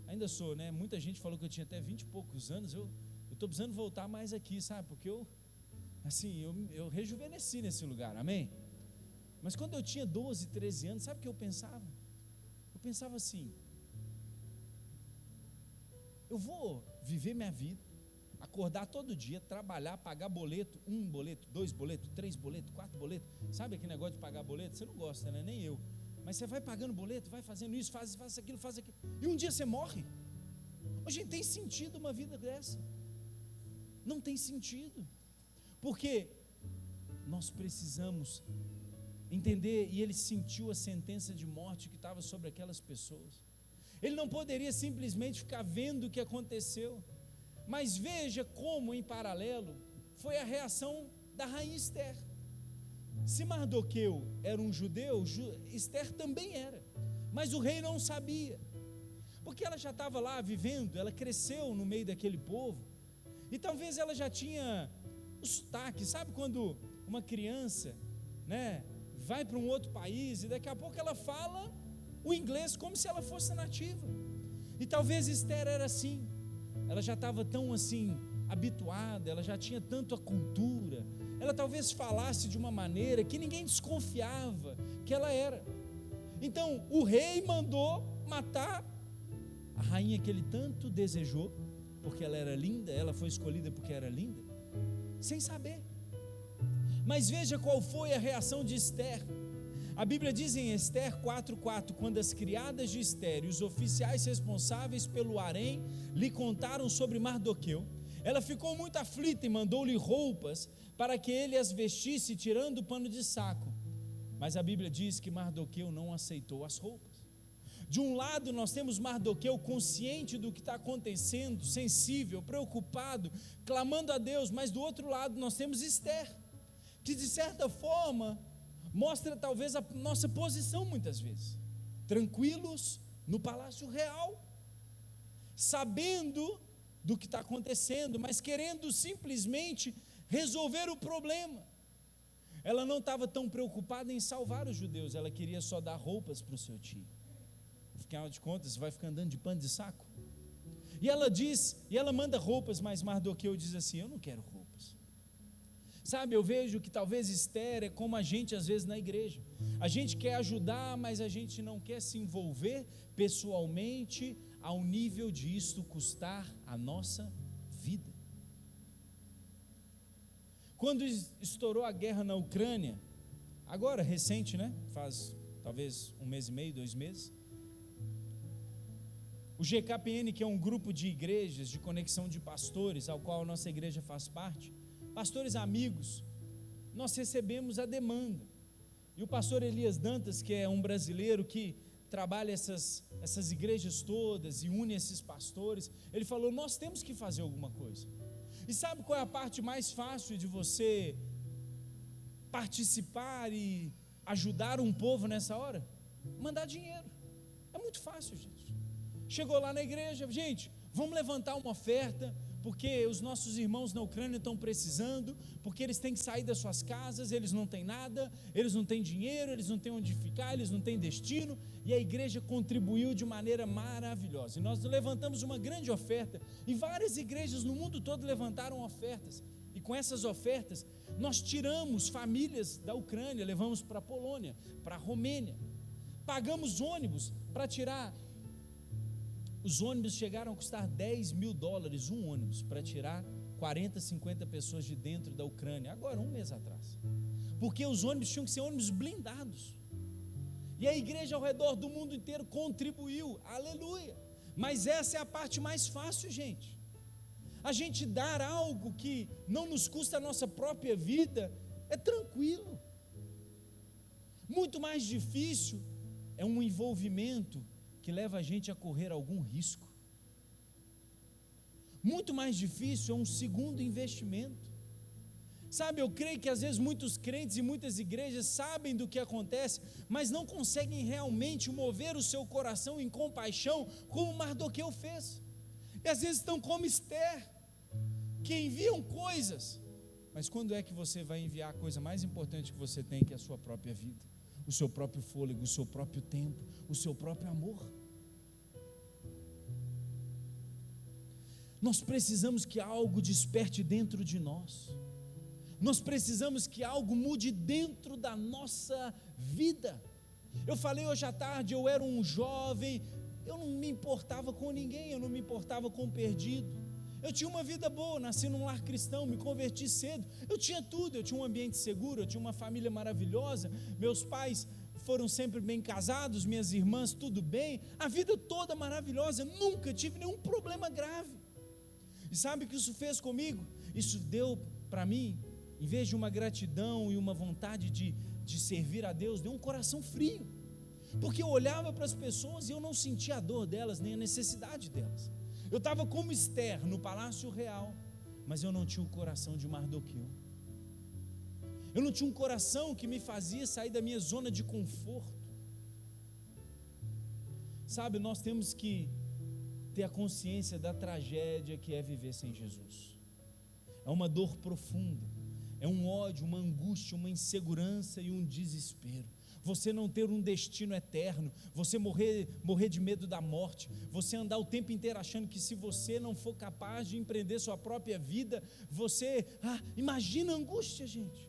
S1: Ainda sou, né? Muita gente falou que eu tinha até 20 e poucos anos. Eu estou precisando voltar mais aqui, sabe? Porque eu rejuvenesci nesse lugar, amém? Mas quando eu tinha 12, 13 anos, sabe o que eu pensava? Eu pensava assim: eu vou viver minha vida, acordar todo dia, trabalhar, pagar boleto, 1 boleto, 2 boletos, 3 boletos, 4 boletos. Sabe aquele negócio de pagar boleto? Você não gosta, né? Nem eu. Mas você vai pagando boleto, vai fazendo isso, faz aquilo, e um dia você morre. Gente, tem sentido uma vida dessa? Não tem sentido, porque nós precisamos entender. E ele sentiu a sentença de morte que estava sobre aquelas pessoas. Ele não poderia simplesmente ficar vendo o que aconteceu. Mas veja como, em paralelo, foi a reação da rainha Esther. Se Mardoqueu era um judeu, Esther também era, mas o rei não sabia, porque ela já estava lá vivendo, ela cresceu no meio daquele povo, e talvez ela já tinha o sotaque. Sabe quando uma criança, né, vai para um outro país e daqui a pouco ela fala o inglês como se ela fosse nativa? E talvez Esther era assim. Ela já estava tão assim habituada, ela já tinha tanto a cultura, ela talvez falasse de uma maneira que ninguém desconfiava que ela era. Então o rei mandou matar a rainha que ele tanto desejou, porque ela era linda, ela foi escolhida porque era linda, sem saber. Mas veja qual foi a reação de Esther. A Bíblia diz em Esther 4:4, quando as criadas de Esther e os oficiais responsáveis pelo harém lhe contaram sobre Mardoqueu, ela ficou muito aflita e mandou-lhe roupas para que ele as vestisse, tirando o pano de saco. Mas a Bíblia diz que Mardoqueu não aceitou as roupas. De um lado nós temos Mardoqueu consciente do que está acontecendo, sensível, preocupado, clamando a Deus, mas do outro lado nós temos Esther, que de certa forma mostra talvez a nossa posição muitas vezes, tranquilos no palácio real, sabendo do que está acontecendo, mas querendo simplesmente resolver o problema. Ela não estava tão preocupada em salvar os judeus, ela queria só dar roupas para o seu tio. Afinal de contas, vai ficar andando de pano de saco. E ela manda roupas, mas Mardoqueu diz assim: eu não quero roupas. Sabe, eu vejo que talvez Esther é como a gente às vezes na igreja. A gente quer ajudar, mas a gente não quer se envolver pessoalmente ao nível de isto custar a nossa vida. Quando estourou a guerra na Ucrânia, agora recente, né? Faz talvez 1 mês e meio, 2 meses. O GKPN, que é um grupo de igrejas, de conexão de pastores, ao qual a nossa igreja faz parte, pastores amigos, nós recebemos a demanda. E o pastor Elias Dantas, que é um brasileiro que trabalha essas igrejas todas e une esses pastores, ele falou: nós temos que fazer alguma coisa. E sabe qual é a parte mais fácil de você participar e ajudar um povo nessa hora? Mandar dinheiro. É muito fácil, gente. Chegou lá na igreja: gente, vamos levantar uma oferta, porque os nossos irmãos na Ucrânia estão precisando, porque eles têm que sair das suas casas, eles não têm nada, eles não têm dinheiro, eles não têm onde ficar, eles não têm destino, e a igreja contribuiu de maneira maravilhosa, e nós levantamos uma grande oferta, e várias igrejas no mundo todo levantaram ofertas, e com essas ofertas, nós tiramos famílias da Ucrânia, levamos para a Polônia, para a Romênia, pagamos ônibus para tirar. Os ônibus chegaram a custar $10 mil, um ônibus, para tirar 40, 50 pessoas de dentro da Ucrânia, agora 1 mês atrás, porque os ônibus tinham que ser ônibus blindados, e a igreja ao redor do mundo inteiro contribuiu, aleluia. Mas essa é a parte mais fácil, gente. A gente dar algo que não nos custa a nossa própria vida, é tranquilo. Muito mais difícil é um envolvimento que leva a gente a correr algum risco. Muito mais difícil é um segundo investimento. Sabe, eu creio que às vezes muitos crentes e muitas igrejas sabem do que acontece, mas não conseguem realmente mover o seu coração em compaixão, como Mardoqueu fez. E às vezes estão como Esther, que enviam coisas, mas quando é que você vai enviar a coisa mais importante que você tem, que é a sua própria vida? O seu próprio fôlego, o seu próprio tempo, o seu próprio amor. Nós precisamos que algo desperte dentro de nós. Nós precisamos que algo mude dentro da nossa vida. Eu falei hoje à tarde, eu era um jovem, eu não me importava com ninguém, eu não me importava com o perdido. Eu tinha uma vida boa, nasci num lar cristão, me converti cedo, eu tinha tudo, eu tinha um ambiente seguro, eu tinha uma família maravilhosa, meus pais foram sempre bem casados, minhas irmãs tudo bem, a vida toda maravilhosa, nunca tive nenhum problema grave. E sabe o que isso fez comigo? Isso deu para mim, em vez de uma gratidão e uma vontade de servir a Deus, deu um coração frio, porque eu olhava para as pessoas e eu não sentia a dor delas, nem a necessidade delas. Eu estava como Esther no palácio real, mas eu não tinha o coração de Mardoqueu. Eu não tinha um coração que me fazia sair da minha zona de conforto. Sabe, nós temos que ter a consciência da tragédia que é viver sem Jesus. É uma dor profunda, é um ódio, uma angústia, uma insegurança e um desespero. Você não ter um destino eterno, você morrer de medo da morte, você andar o tempo inteiro achando que se você não for capaz de empreender sua própria vida, você, imagina a angústia, gente,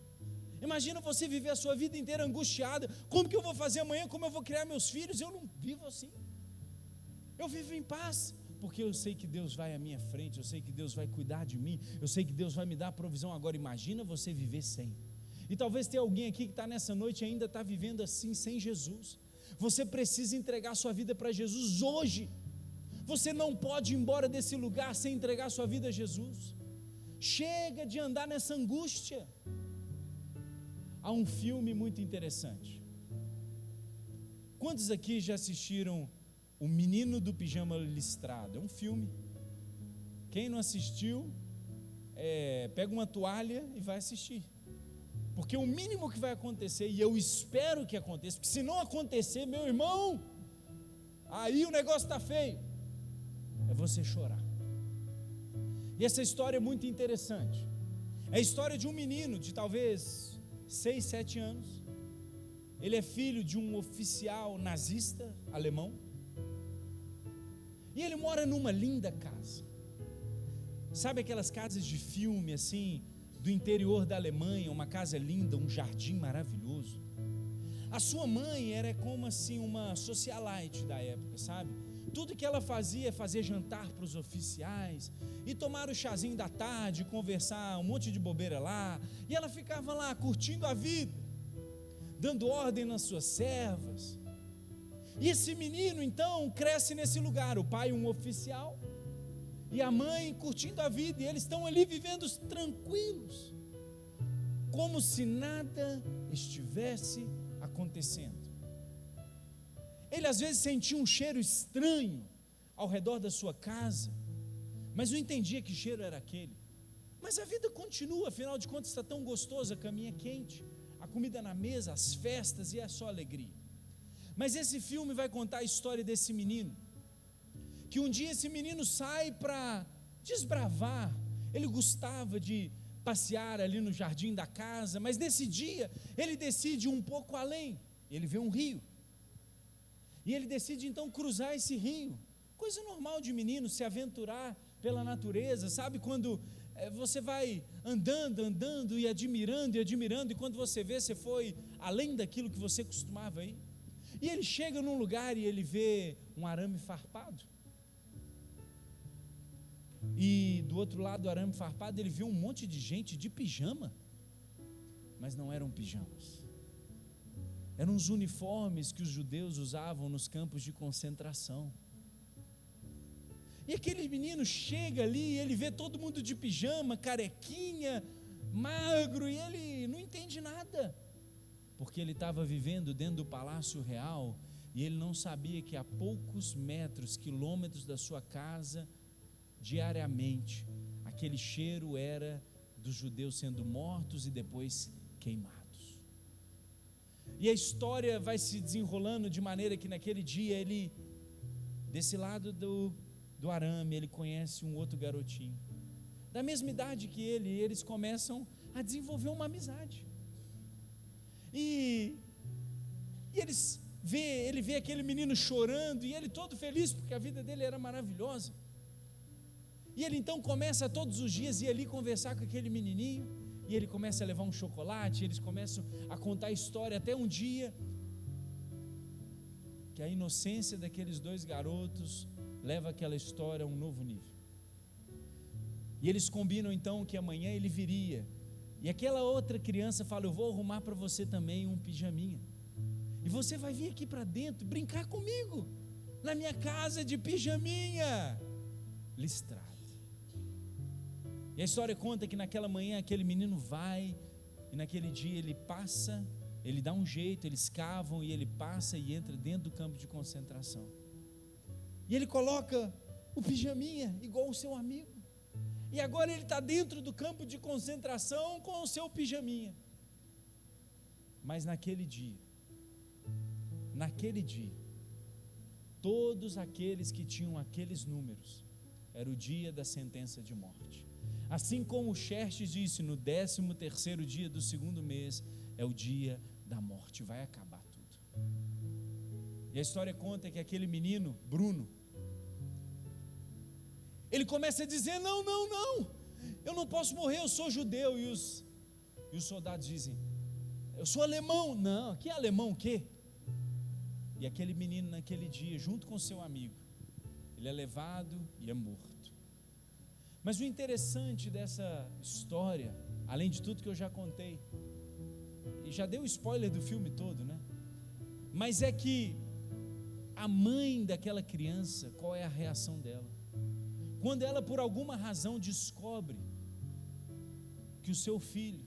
S1: imagina você viver a sua vida inteira angustiada, como que eu vou fazer amanhã, como eu vou criar meus filhos? Eu não vivo assim, eu vivo em paz, porque eu sei que Deus vai à minha frente, eu sei que Deus vai cuidar de mim, eu sei que Deus vai me dar a provisão. Agora imagina você viver sem. E talvez tenha alguém aqui que está nessa noite e ainda está vivendo assim, sem Jesus. Você precisa entregar sua vida para Jesus hoje. Você não pode ir embora desse lugar sem entregar sua vida a Jesus. Chega de andar nessa angústia. Há um filme muito interessante. Quantos aqui já assistiram O Menino do Pijama Listrado? É um filme. Quem não assistiu, pega uma toalha e vai assistir. Porque o mínimo que vai acontecer, e eu espero que aconteça, porque se não acontecer, meu irmão, aí o negócio está feio, é você chorar. E essa história é muito interessante. É a história de um menino de talvez 6, 7 anos. Ele é filho de um oficial nazista alemão. E ele mora numa linda casa. Sabe aquelas casas de filme assim, do interior da Alemanha, uma casa linda, um jardim maravilhoso. A sua mãe era como assim uma socialite da época, sabe? Tudo que ela fazia é fazer jantar para os oficiais e tomar o chazinho da tarde, conversar um monte de bobeira lá, e ela ficava lá curtindo a vida, dando ordem nas suas servas. E esse menino então cresce nesse lugar, o pai um oficial e a mãe curtindo a vida, e eles estão ali vivendo tranquilos, como se nada estivesse acontecendo. Ele às vezes sentia um cheiro estranho ao redor da sua casa, mas não entendia que cheiro era aquele. Mas a vida continua, afinal de contas está tão gostoso, a caminha quente, a comida na mesa, as festas, e é só alegria. Mas esse filme vai contar a história desse menino, que um dia esse menino sai para desbravar. Ele gostava de passear ali no jardim da casa, mas nesse dia ele decide ir um pouco além. Ele vê um rio, e ele decide então cruzar esse rio. Coisa normal de menino, se aventurar pela natureza, sabe? Quando você vai andando e admirando, e quando você vê, você foi além daquilo que você costumava ir. E ele chega num lugar e ele vê um arame farpado. E do outro lado do arame farpado ele viu um monte de gente de pijama, mas não eram pijamas, eram os uniformes que os judeus usavam nos campos de concentração. E aquele menino chega ali, ele vê todo mundo de pijama, carequinha, magro, e ele não entende nada, porque ele estava vivendo dentro do palácio real, e ele não sabia que a poucos metros, quilômetros da sua casa, diariamente, aquele cheiro era dos judeus sendo mortos e depois queimados. E a história vai se desenrolando de maneira que naquele dia ele, desse lado do arame, ele conhece um outro garotinho, da mesma idade que ele, e eles começam a desenvolver uma amizade. E ele vê aquele menino chorando, e ele todo feliz, porque a vida dele era maravilhosa. E ele então começa todos os dias ir ali conversar com aquele menininho, e ele começa a levar um chocolate, eles começam a contar a história, até um dia que a inocência daqueles dois garotos leva aquela história a um novo nível. E eles combinam então que amanhã ele viria, e aquela outra criança fala: eu vou arrumar para você também um pijaminha, e você vai vir aqui para dentro brincar comigo, na minha casa de pijaminha listrado. E a história conta que naquela manhã aquele menino vai, e naquele dia ele passa, ele dá um jeito, eles cavam, e ele passa e entra dentro do campo de concentração. E ele coloca o pijaminha igual o seu amigo, e agora ele está dentro do campo de concentração com o seu pijaminha. Mas naquele dia, todos aqueles que tinham aqueles números, era o dia da sentença de morte. Assim como o Xerxes disse, no 13º dia do segundo mês, é o dia da morte, vai acabar tudo. E a história conta que aquele menino, Bruno, ele começa a dizer: não, eu não posso morrer, eu sou judeu. E os soldados dizem: eu sou alemão. Não, que alemão o quê? E aquele menino naquele dia, junto com seu amigo, ele é levado e é morto. Mas o interessante dessa história, além de tudo que eu já contei, já deu spoiler do filme todo, né? Mas é que a mãe daquela criança, qual é a reação dela? Quando ela por alguma razão descobre que o seu filho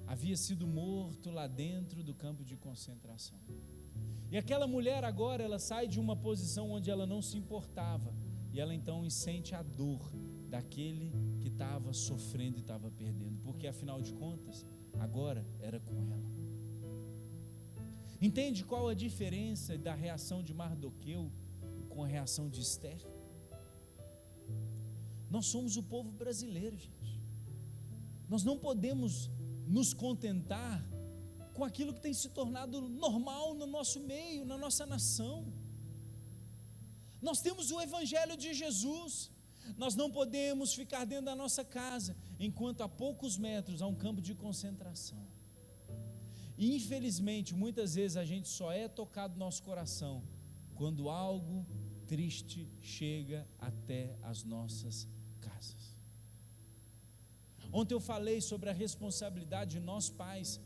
S1: havia sido morto lá dentro do campo de concentração. E aquela mulher agora, ela sai de uma posição onde ela não se importava, e ela então sente a dor daquele que estava sofrendo e estava perdendo, porque afinal de contas, agora era com ela. Entende qual a diferença da reação de Mardoqueu com a reação de Esther? Nós somos o povo brasileiro, gente. Nós não podemos nos contentar com aquilo que tem se tornado normal no nosso meio, na nossa nação. Nós temos o Evangelho de Jesus. Nós não podemos ficar dentro da nossa casa, enquanto a poucos metros há um campo de concentração. E infelizmente, muitas vezes a gente só é tocado no nosso coração quando algo triste chega até as nossas casas. Ontem eu falei sobre a responsabilidade de nós pais,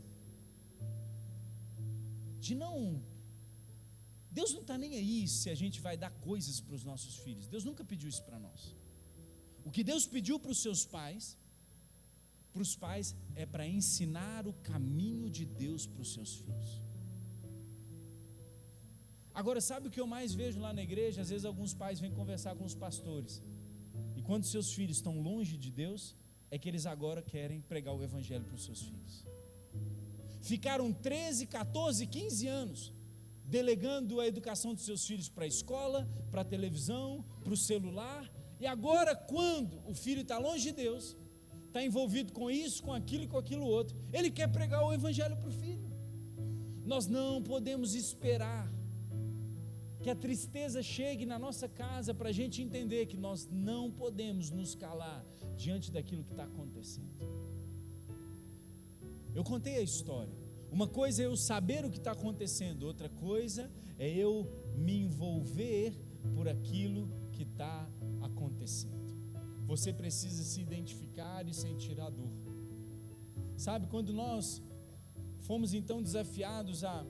S1: Deus não está nem aí se a gente vai dar coisas para os nossos filhos. Deus nunca pediu isso para nós. O que Deus pediu para os seus pais, para os pais, é para ensinar o caminho de Deus para os seus filhos. Agora, sabe o que eu mais vejo lá na igreja? Às vezes alguns pais vêm conversar com os pastores, e quando seus filhos estão longe de Deus, é que eles agora querem pregar o Evangelho para os seus filhos. Ficaram 13, 14, 15 anos delegando a educação dos seus filhos para a escola, para a televisão, para o celular, e agora quando o filho está longe de Deus, está envolvido com isso, com aquilo e com aquilo outro, ele quer pregar o Evangelho para o filho. Nós não podemos esperar que a tristeza chegue na nossa casa para a gente entender que nós não podemos nos calar diante daquilo que está acontecendo. Eu contei a história. Uma coisa é eu saber o que está acontecendo, outra coisa é eu me envolver por aquilo que está acontecendo. Você precisa se identificar e sentir a dor. Sabe, quando nós fomos então desafiados a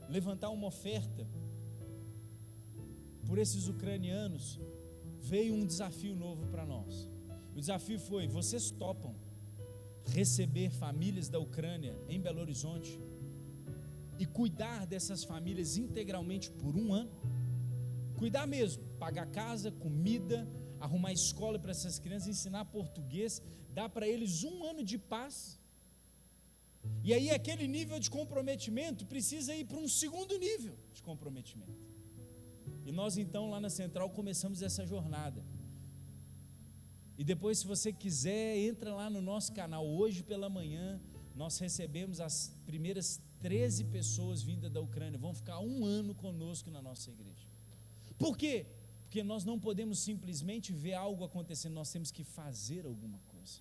S1: levantar uma oferta por esses ucranianos, veio um desafio novo para nós. O desafio foi: vocês topam receber famílias da Ucrânia em Belo Horizonte e cuidar dessas famílias integralmente por um ano? Cuidar mesmo, pagar casa, comida, arrumar escola para essas crianças, ensinar português, dar para eles um ano de paz. E aí aquele nível de comprometimento precisa ir para um segundo nível de comprometimento. E nós então lá na Central começamos essa jornada. E depois, se você quiser, entra lá no nosso canal. Hoje pela manhã nós recebemos as primeiras 13 pessoas vindas da Ucrânia, vão ficar um ano conosco na nossa igreja. Por quê? Porque nós não podemos simplesmente ver algo acontecendo, nós temos que fazer alguma coisa.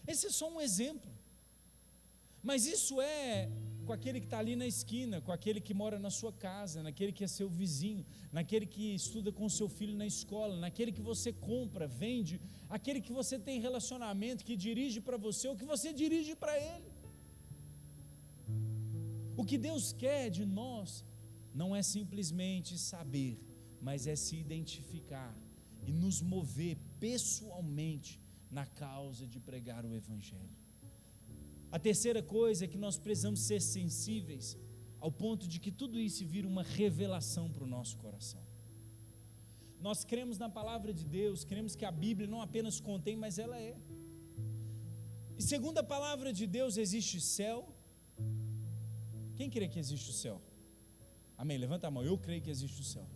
S1: Esse é só um exemplo, mas isso é com aquele que está ali na esquina, com aquele que mora na sua casa, naquele que é seu vizinho, naquele que estuda com seu filho na escola, naquele que você compra, vende, aquele que você tem relacionamento, que dirige para você ou que você dirige para ele. O que Deus quer de nós não é simplesmente saber, mas é se identificar e nos mover pessoalmente na causa de pregar o Evangelho. A terceira coisa é que nós precisamos ser sensíveis ao ponto de que tudo isso vira uma revelação para o nosso coração. Nós cremos na palavra de Deus, cremos que a Bíblia não apenas contém, mas ela é. E segundo a palavra de Deus existe céu. Quem crê que existe o céu? Amém, levanta a mão. Eu creio que existe o céu.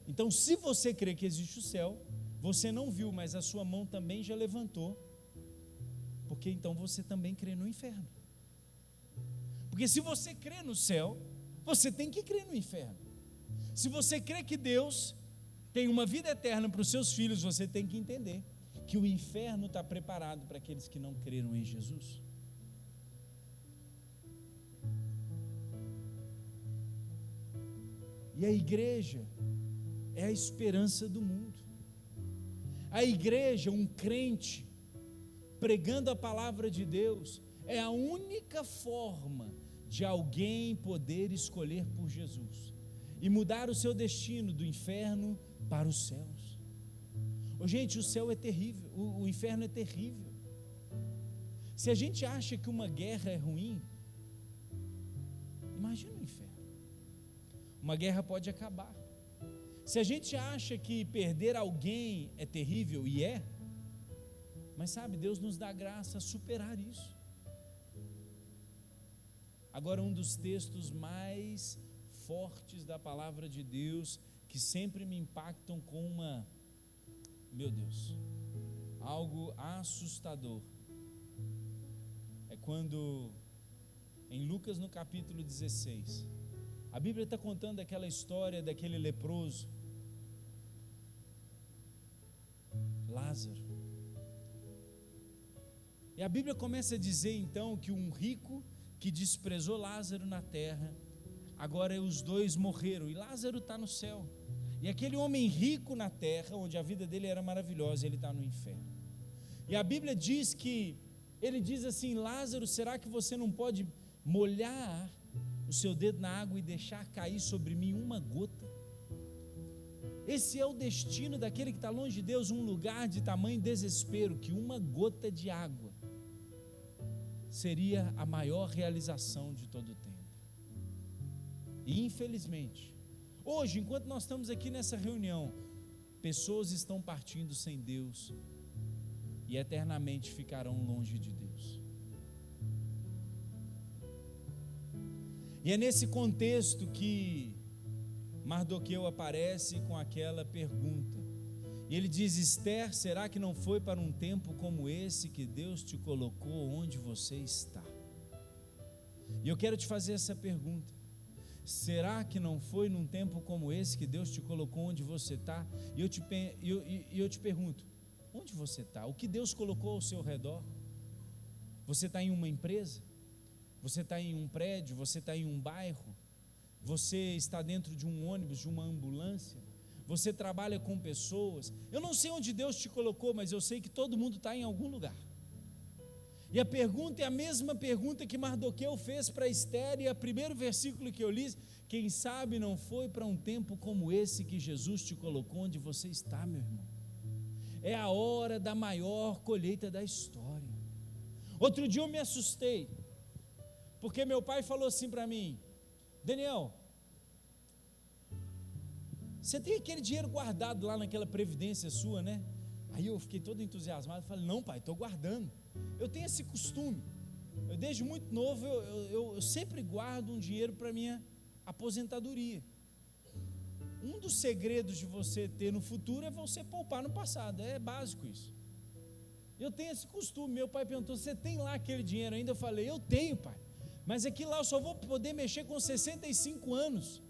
S1: Então, se você crê que existe o céu, você não viu, mas a sua mão também já levantou, porque então você também crê no inferno. Porque se você crê no céu, você tem que crer no inferno. Se você crê que Deus tem uma vida eterna para os seus filhos, você tem que entender que o inferno está preparado para aqueles que não creram em Jesus. E a igreja é a esperança do mundo. A igreja, um crente pregando a palavra de Deus, É a única forma de alguém poder escolher por Jesus e mudar o seu destino do inferno para os céus. Gente, o céu é terrível, o inferno é terrível. Se a gente acha que uma guerra é ruim, imagina o inferno. Uma guerra pode acabar. Se a gente acha que perder alguém é terrível, e é, mas sabe, Deus nos dá graça a superar isso. Agora, um dos textos mais fortes da palavra de Deus, que sempre me impactam com meu Deus, algo assustador, é quando, em Lucas no capítulo 16, a Bíblia está contando aquela história daquele leproso, Lázaro, e a Bíblia começa a dizer então que um rico que desprezou Lázaro na terra, agora os dois morreram, e Lázaro está no céu, e aquele homem rico na terra, onde a vida dele era maravilhosa, ele está no inferno. E a Bíblia diz que, ele diz assim: Lázaro, será que você não pode molhar o seu dedo na água e deixar cair sobre mim uma gota? Esse é o destino daquele que está longe de Deus, um lugar de tamanho desespero, que uma gota de água seria a maior realização de todo o tempo. E infelizmente, hoje, enquanto nós estamos aqui nessa reunião, pessoas estão partindo sem Deus e eternamente ficarão longe de Deus. E é nesse contexto que Mardoqueu aparece com aquela pergunta, e ele diz: Esther, será que não foi para um tempo como esse que Deus te colocou onde você está? E eu quero te fazer essa pergunta: será que não foi num tempo como esse que Deus te colocou onde você está? E eu te pergunto, onde você está? O que Deus colocou ao seu redor? Você está em uma empresa? Você está em um prédio? Você está em um bairro? Você está dentro de um ônibus, de uma ambulância? Você trabalha com pessoas? Eu não sei onde Deus te colocou, mas eu sei que todo mundo está em algum lugar. E a pergunta é a mesma pergunta que Mardoqueu fez para Esther, e o primeiro versículo que eu li: quem sabe não foi para um tempo como esse que Jesus te colocou onde você está, meu irmão? É a hora da maior colheita da história. Outro dia eu me assustei, porque meu pai falou assim para mim: Daniel, você tem aquele dinheiro guardado lá naquela previdência sua, né? Aí eu fiquei todo entusiasmado, falei: não, pai, estou guardando. Eu tenho esse costume, eu desde muito novo, eu sempre guardo um dinheiro para minha aposentadoria. Um dos segredos de você ter no futuro é você poupar no passado, é básico isso. Eu tenho esse costume. Meu pai perguntou: você tem lá aquele dinheiro ainda? Eu falei: eu tenho, pai, mas aquilo lá eu só vou poder mexer com 65 anos.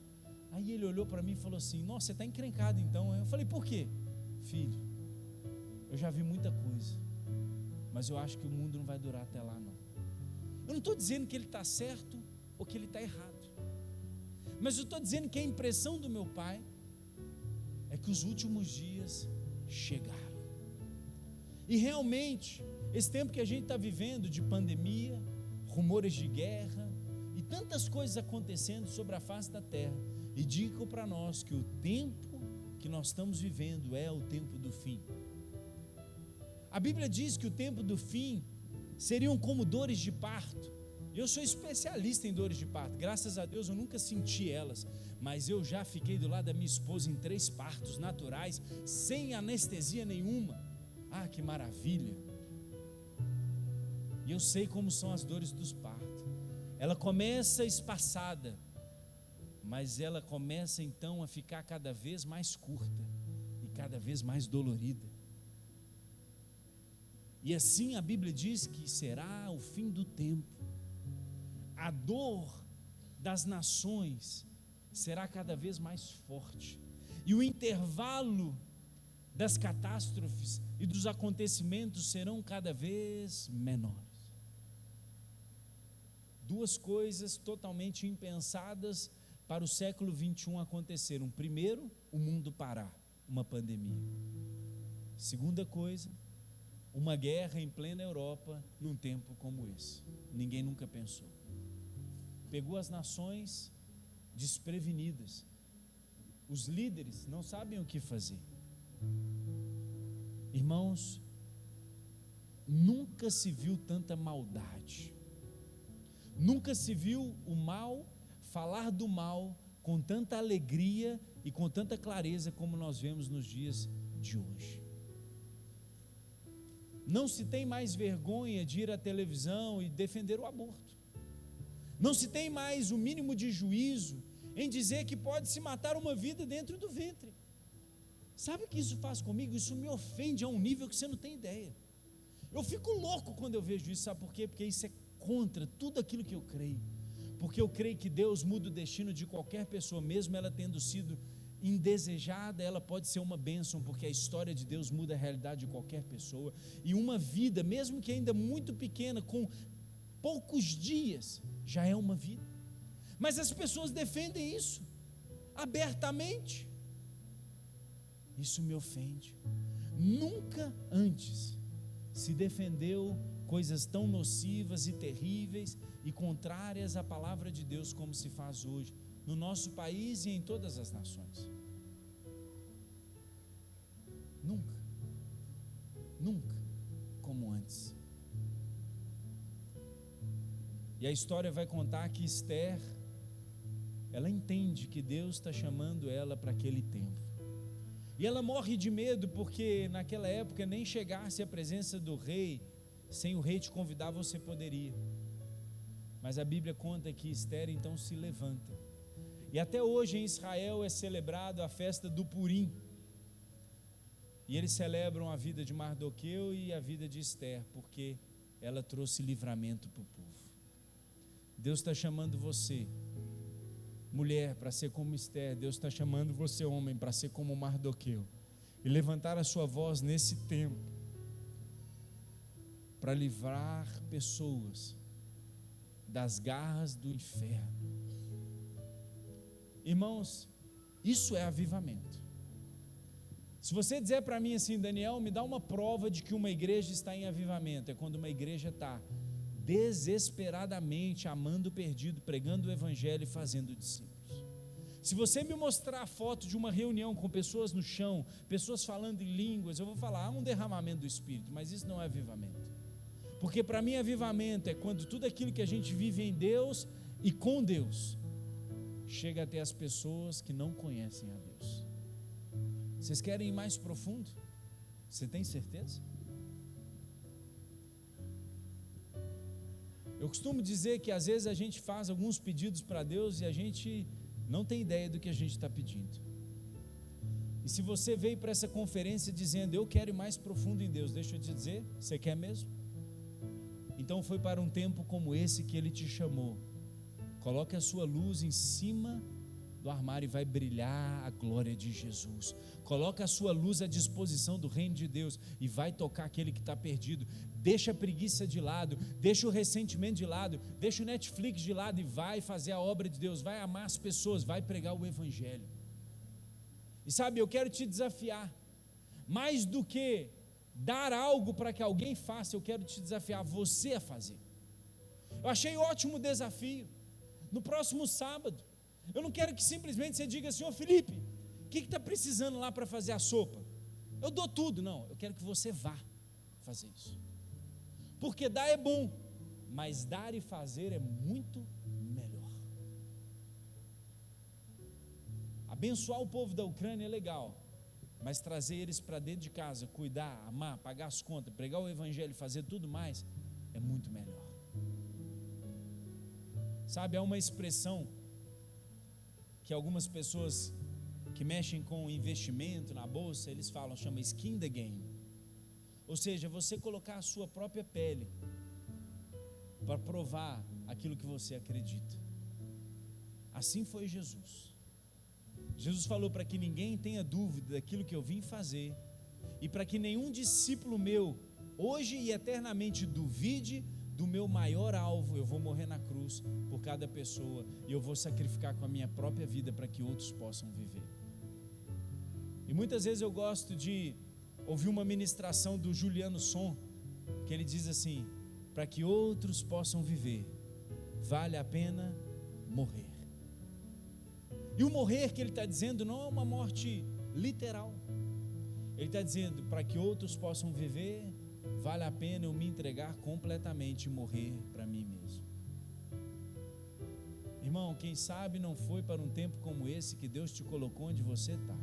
S1: Aí ele olhou para mim e falou assim: nossa, você está encrencado então. Eu falei: por quê? Filho, eu já vi muita coisa, mas eu acho que o mundo não vai durar até lá não. Eu não estou dizendo que ele está certo ou que ele está errado, mas eu estou dizendo que a impressão do meu pai é que os últimos dias chegaram. E realmente, esse tempo que a gente está vivendo de pandemia, rumores de guerra e tantas coisas acontecendo sobre a face da terra, indicam para nós que o tempo que nós estamos vivendo é o tempo do fim. A Bíblia diz que o tempo do fim seriam como dores de parto. Eu sou especialista em dores de parto, graças a Deus eu nunca senti elas, mas eu já fiquei do lado da minha esposa em 3 partos naturais, sem anestesia nenhuma. Ah, que maravilha! E eu sei como são as dores dos partos. Ela começa espaçada, mas ela começa então a ficar cada vez mais curta e cada vez mais dolorida. E assim a Bíblia diz que será o fim do tempo. A dor das nações será cada vez mais forte, e o intervalo das catástrofes e dos acontecimentos serão cada vez menores. 2 coisas totalmente impensadas para o século 21 aconteceram. Primeiro, o mundo parar, uma pandemia. Segunda coisa, uma guerra em plena Europa num tempo como esse. Ninguém nunca pensou. Pegou as nações desprevenidas. Os líderes não sabem o que fazer. Irmãos, nunca se viu tanta maldade. Nunca se viu o mal, falar do mal com tanta alegria e com tanta clareza como nós vemos nos dias de hoje. Não se tem mais vergonha de ir à televisão e defender o aborto. Não se tem mais o mínimo de juízo em dizer que pode se matar uma vida dentro do ventre. Sabe o que isso faz comigo? Isso me ofende a um nível que você não tem ideia. Eu fico louco quando eu vejo isso, sabe por quê? Porque isso é contra tudo aquilo que eu creio. Porque eu creio que Deus muda o destino de qualquer pessoa, mesmo ela tendo sido indesejada, ela pode ser uma bênção, porque a história de Deus muda a realidade de qualquer pessoa. E uma vida, mesmo que ainda muito pequena, com poucos dias, já é uma vida. Mas as pessoas defendem isso abertamente. Isso me ofende. Nunca antes se defendeu coisas tão nocivas e terríveis e contrárias à palavra de Deus como se faz hoje, no nosso país e em todas as nações. Nunca como antes. E a história vai contar que Esther, ela entende que Deus está chamando ela para aquele tempo. E ela morre de medo, porque naquela época nem chegar-se à presença do rei, sem o rei te convidar você poderia. Mas a Bíblia conta que Esther então se levanta. E até hoje em Israel é celebrado a festa do Purim. E eles celebram a vida de Mardoqueu e a vida de Esther, porque ela trouxe livramento para o povo. Deus está chamando você, mulher, para ser como Esther. Deus está chamando você, homem, para ser como Mardoqueu, e levantar a sua voz nesse tempo, para livrar pessoas das garras do inferno. Irmãos, isso é avivamento. Se você dizer para mim assim, Daniel, me dá uma prova de que uma igreja está em avivamento, é quando uma igreja está desesperadamente amando o perdido, pregando o evangelho e fazendo discípulos. Se você me mostrar a foto de uma reunião com pessoas no chão, pessoas falando em línguas, eu vou falar, há um derramamento do Espírito, mas isso não é avivamento. Porque para mim avivamento é quando tudo aquilo que a gente vive em Deus e com Deus chega até as pessoas que não conhecem a Deus. Vocês querem ir mais profundo? Você tem certeza? Eu costumo dizer que às vezes a gente faz alguns pedidos para Deus e a gente não tem ideia do que a gente está pedindo. E se você veio para essa conferência dizendo, eu quero ir mais profundo em Deus, deixa eu te dizer, você quer mesmo? Então foi para um tempo como esse que Ele te chamou. Coloque a sua luz em cima do armário e vai brilhar a glória de Jesus. Coloque a sua luz à disposição do reino de Deus e vai tocar aquele que está perdido. Deixa a preguiça de lado, deixa o ressentimento de lado, deixa o Netflix de lado e vai fazer a obra de Deus, vai amar as pessoas, vai pregar o evangelho. E sabe, eu quero te desafiar, mais do que dar algo para que alguém faça, eu quero te desafiar você a fazer. Eu achei ótimo o desafio. No próximo sábado, eu não quero que simplesmente você diga assim, ô Felipe, o que está precisando lá para fazer a sopa? Eu dou tudo. Não, eu quero que você vá fazer isso. Porque dar é bom, mas dar e fazer é muito melhor. Abençoar o povo da Ucrânia é legal, mas trazer eles para dentro de casa, cuidar, amar, pagar as contas, pregar o evangelho, fazer tudo mais, é muito melhor. Sabe, há uma expressão que algumas pessoas que mexem com investimento na bolsa, eles falam, chama skin the game. Ou seja, você colocar a sua própria pele para provar aquilo que você acredita. Assim foi Jesus. Jesus falou para que ninguém tenha dúvida daquilo que eu vim fazer, e para que nenhum discípulo meu, hoje e eternamente, duvide do meu maior alvo. Eu vou morrer na cruz por cada pessoa, e eu vou sacrificar com a minha própria vida para que outros possam viver. E muitas vezes eu gosto de ouvir uma ministração do Juliano Som, que ele diz assim: para que outros possam viver, vale a pena morrer. E o morrer que ele está dizendo não é uma morte literal. Ele está dizendo: para que outros possam viver, vale a pena eu me entregar completamente e morrer para mim mesmo. Irmão, quem sabe não foi para um tempo como esse que Deus te colocou onde você está.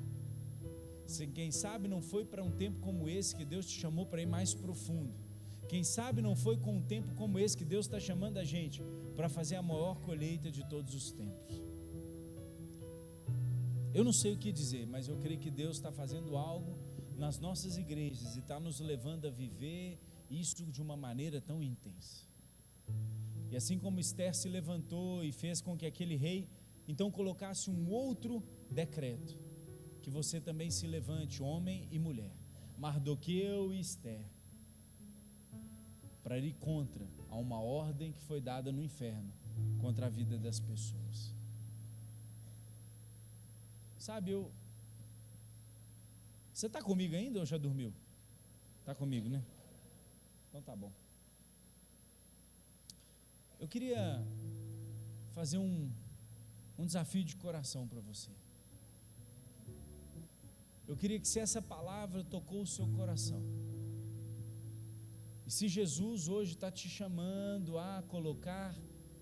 S1: Quem sabe não foi para um tempo como esse que Deus te chamou para ir mais profundo. Quem sabe não foi com um tempo como esse que Deus está chamando a gente para fazer a maior colheita de todos os tempos. Eu não sei o que dizer, mas eu creio que Deus está fazendo algo nas nossas igrejas e está nos levando a viver isso de uma maneira tão intensa. E assim como Esther se levantou e fez com que aquele rei então colocasse um outro decreto, que você também se levante, homem e mulher, Mardoqueu e Esther, para ir contra a uma ordem que foi dada no inferno contra a vida das pessoas. Sabe, você está comigo ainda ou já dormiu? Está comigo, né? Então tá bom. Eu queria fazer um desafio de coração para você. Eu queria que, se essa palavra tocou o seu coração, e se Jesus hoje está te chamando a colocar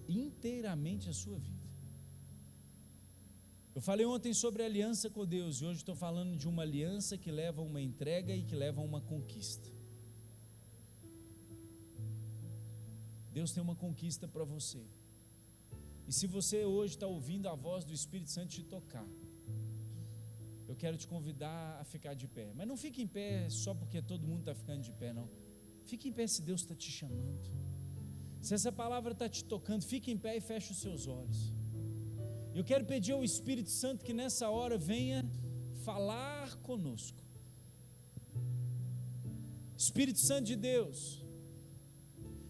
S1: inteiramente a sua vida. Eu falei ontem sobre aliança com Deus, e hoje estou falando de uma aliança que leva a uma entrega e que leva a uma conquista. Deus tem uma conquista para você. E se você hoje está ouvindo a voz do Espírito Santo te tocar, eu quero te convidar a ficar de pé. Mas não fique em pé só porque todo mundo está ficando de pé, não. Fique em pé se Deus está te chamando. Se essa palavra está te tocando, fique em pé e feche os seus olhos. Eu quero pedir ao Espírito Santo que nessa hora venha falar conosco. Espírito Santo de Deus,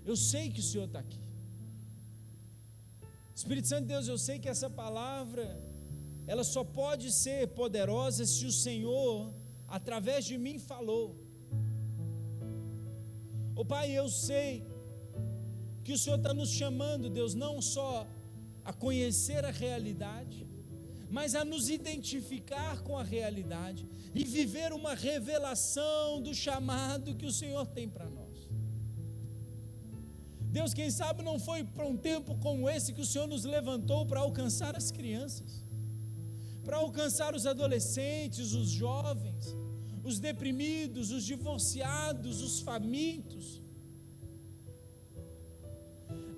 S1: eu sei que o Senhor está aqui. Espírito Santo de Deus, eu sei que essa palavra, ela só pode ser poderosa se o Senhor, através de mim, falou. Ô Pai, eu sei que o Senhor está nos chamando, Deus, não só a conhecer a realidade, mas a nos identificar com a realidade e viver uma revelação do chamado que o Senhor tem para nós. Deus, quem sabe não foi para um tempo como esse que o Senhor nos levantou para alcançar as crianças, para alcançar os adolescentes, os jovens, os deprimidos, os divorciados, os famintos.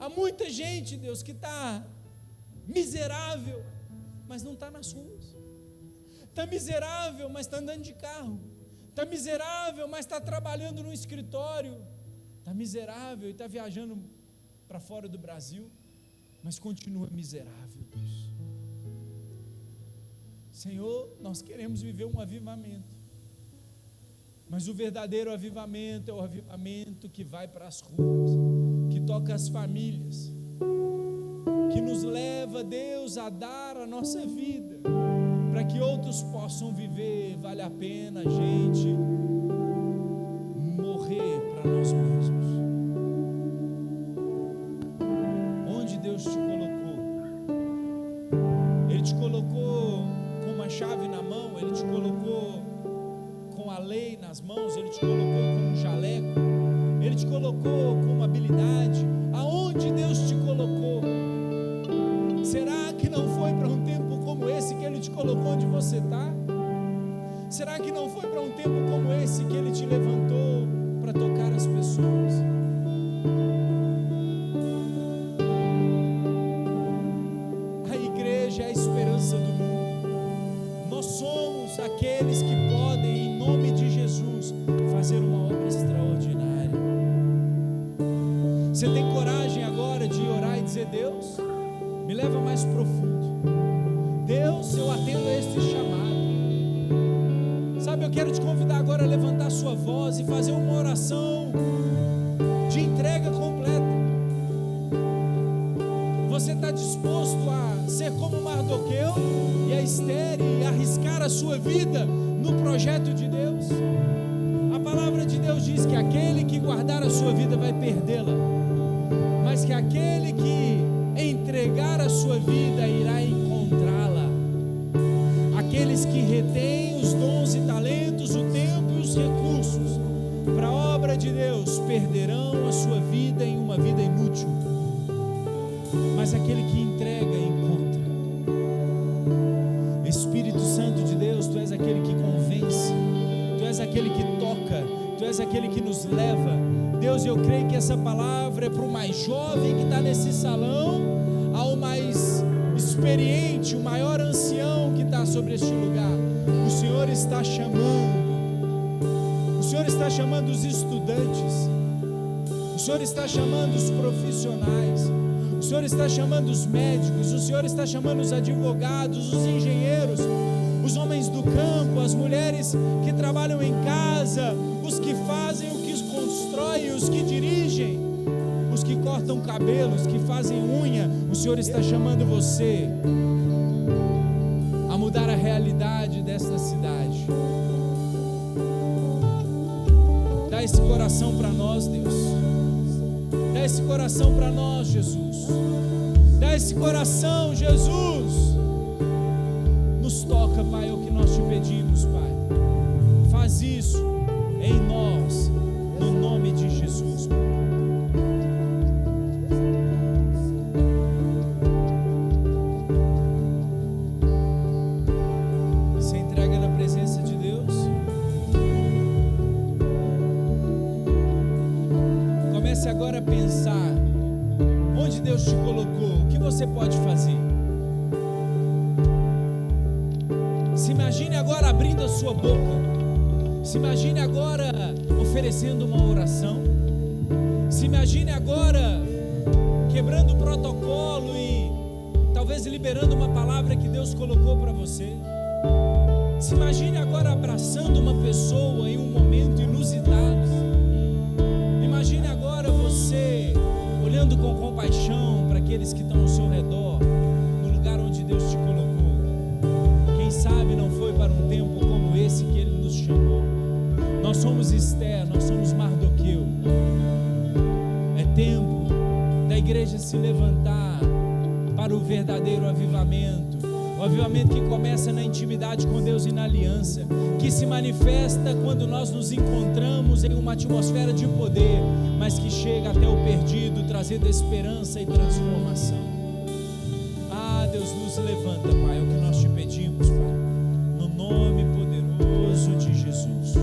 S1: Há muita gente, Deus, que está miserável, mas não está nas ruas. Está miserável, mas está andando de carro. Está miserável, mas está trabalhando no escritório. Está miserável e está viajando para fora do Brasil, mas continua miserável, Deus. Senhor, nós queremos viver um avivamento, mas o verdadeiro avivamento é o avivamento que vai para as ruas, que toca as famílias, que nos leva, Deus, a dar a nossa vida, para que outros possam viver. Vale a pena a gente morrer para nós mesmos. Onde Deus te colocou? Ele te colocou com uma chave na mão, Ele te colocou com a lei nas mãos, Ele te colocou com um jaleco, Ele te colocou com uma habilidade. Aonde Deus te colocou? Será que não foi para um tempo como esse que Ele te colocou onde você está? Será que não foi para um tempo como esse que Ele te levantou para tocar as pessoas? A igreja é a esperança do mundo. Nós somos aqueles que podem, em nome de Jesus, fazer uma obra extraordinária. Você tem coragem agora de orar e dizer: Deus, me leva mais profundo. Deus, eu atendo a este chamado. Sabe, eu quero te convidar agora a levantar sua voz e fazer uma oração de entrega completa. Você está disposto a ser como Mardoqueu e a Esther e arriscar a sua vida no projeto de Deus? A palavra de Deus diz diz que aquele que guardar a sua vida vai perdê-la, mas que aquele que entregar a sua vida irá encontrá-la. Aqueles que retêm os dons e talentos, o tempo e os recursos para a obra de Deus perderão a sua vida em uma vida inútil, mas aquele que entrega encontra. Espírito Santo de Deus, Tu és aquele que convence, Tu és aquele que toca, Tu és aquele que nos leva. Deus, eu creio que essa palavra é para o mais jovem que está nesse salão, ao mais experiente, o maior ancião que está sobre este lugar. O Senhor está chamando, o Senhor está chamando os estudantes, o Senhor está chamando os profissionais, o Senhor está chamando os médicos, o Senhor está chamando os advogados, os engenheiros, os homens do campo, as mulheres que trabalham em casa, os que fazem, os que constroem, os que dirigem, os que cortam cabelos, que fazem unha. O Senhor está chamando você a mudar a realidade desta cidade. Dá esse coração para nós, Deus. Dá esse coração para nós, Jesus. Dá esse coração, Jesus. Nos toca, Pai, é o que nós te pedimos, Pai. Faz isso em nós, no nome de Jesus, Pai. Se entrega na presença de Deus. Comece agora a pensar onde Deus te colocou, o que você pode fazer. Se imagine agora abrindo a sua boca. Se imagine agora oferecendo uma oração. Se imagine agora quebrando o protocolo e talvez liberando uma palavra que Deus colocou para você. Se imagine agora abraçando uma pessoa em um momento inusitado. Imagine agora você olhando com compaixão para aqueles que estão ao seu redor, no lugar onde Deus te colocou. Quem sabe não foi para um tempo como esse que Ele nos chamou. Nós somos Esther, nós somos Mardoqueu. É tempo da igreja se levantar para o verdadeiro avivamento. O avivamento que começa na intimidade com Deus e na aliança, que se manifesta quando nós nos encontramos em uma atmosfera de poder, mas que chega até o perdido, trazendo esperança e transformação. Ah, Deus, nos levanta, Pai, é o que nós te pedimos, Pai, no nome poderoso de Jesus.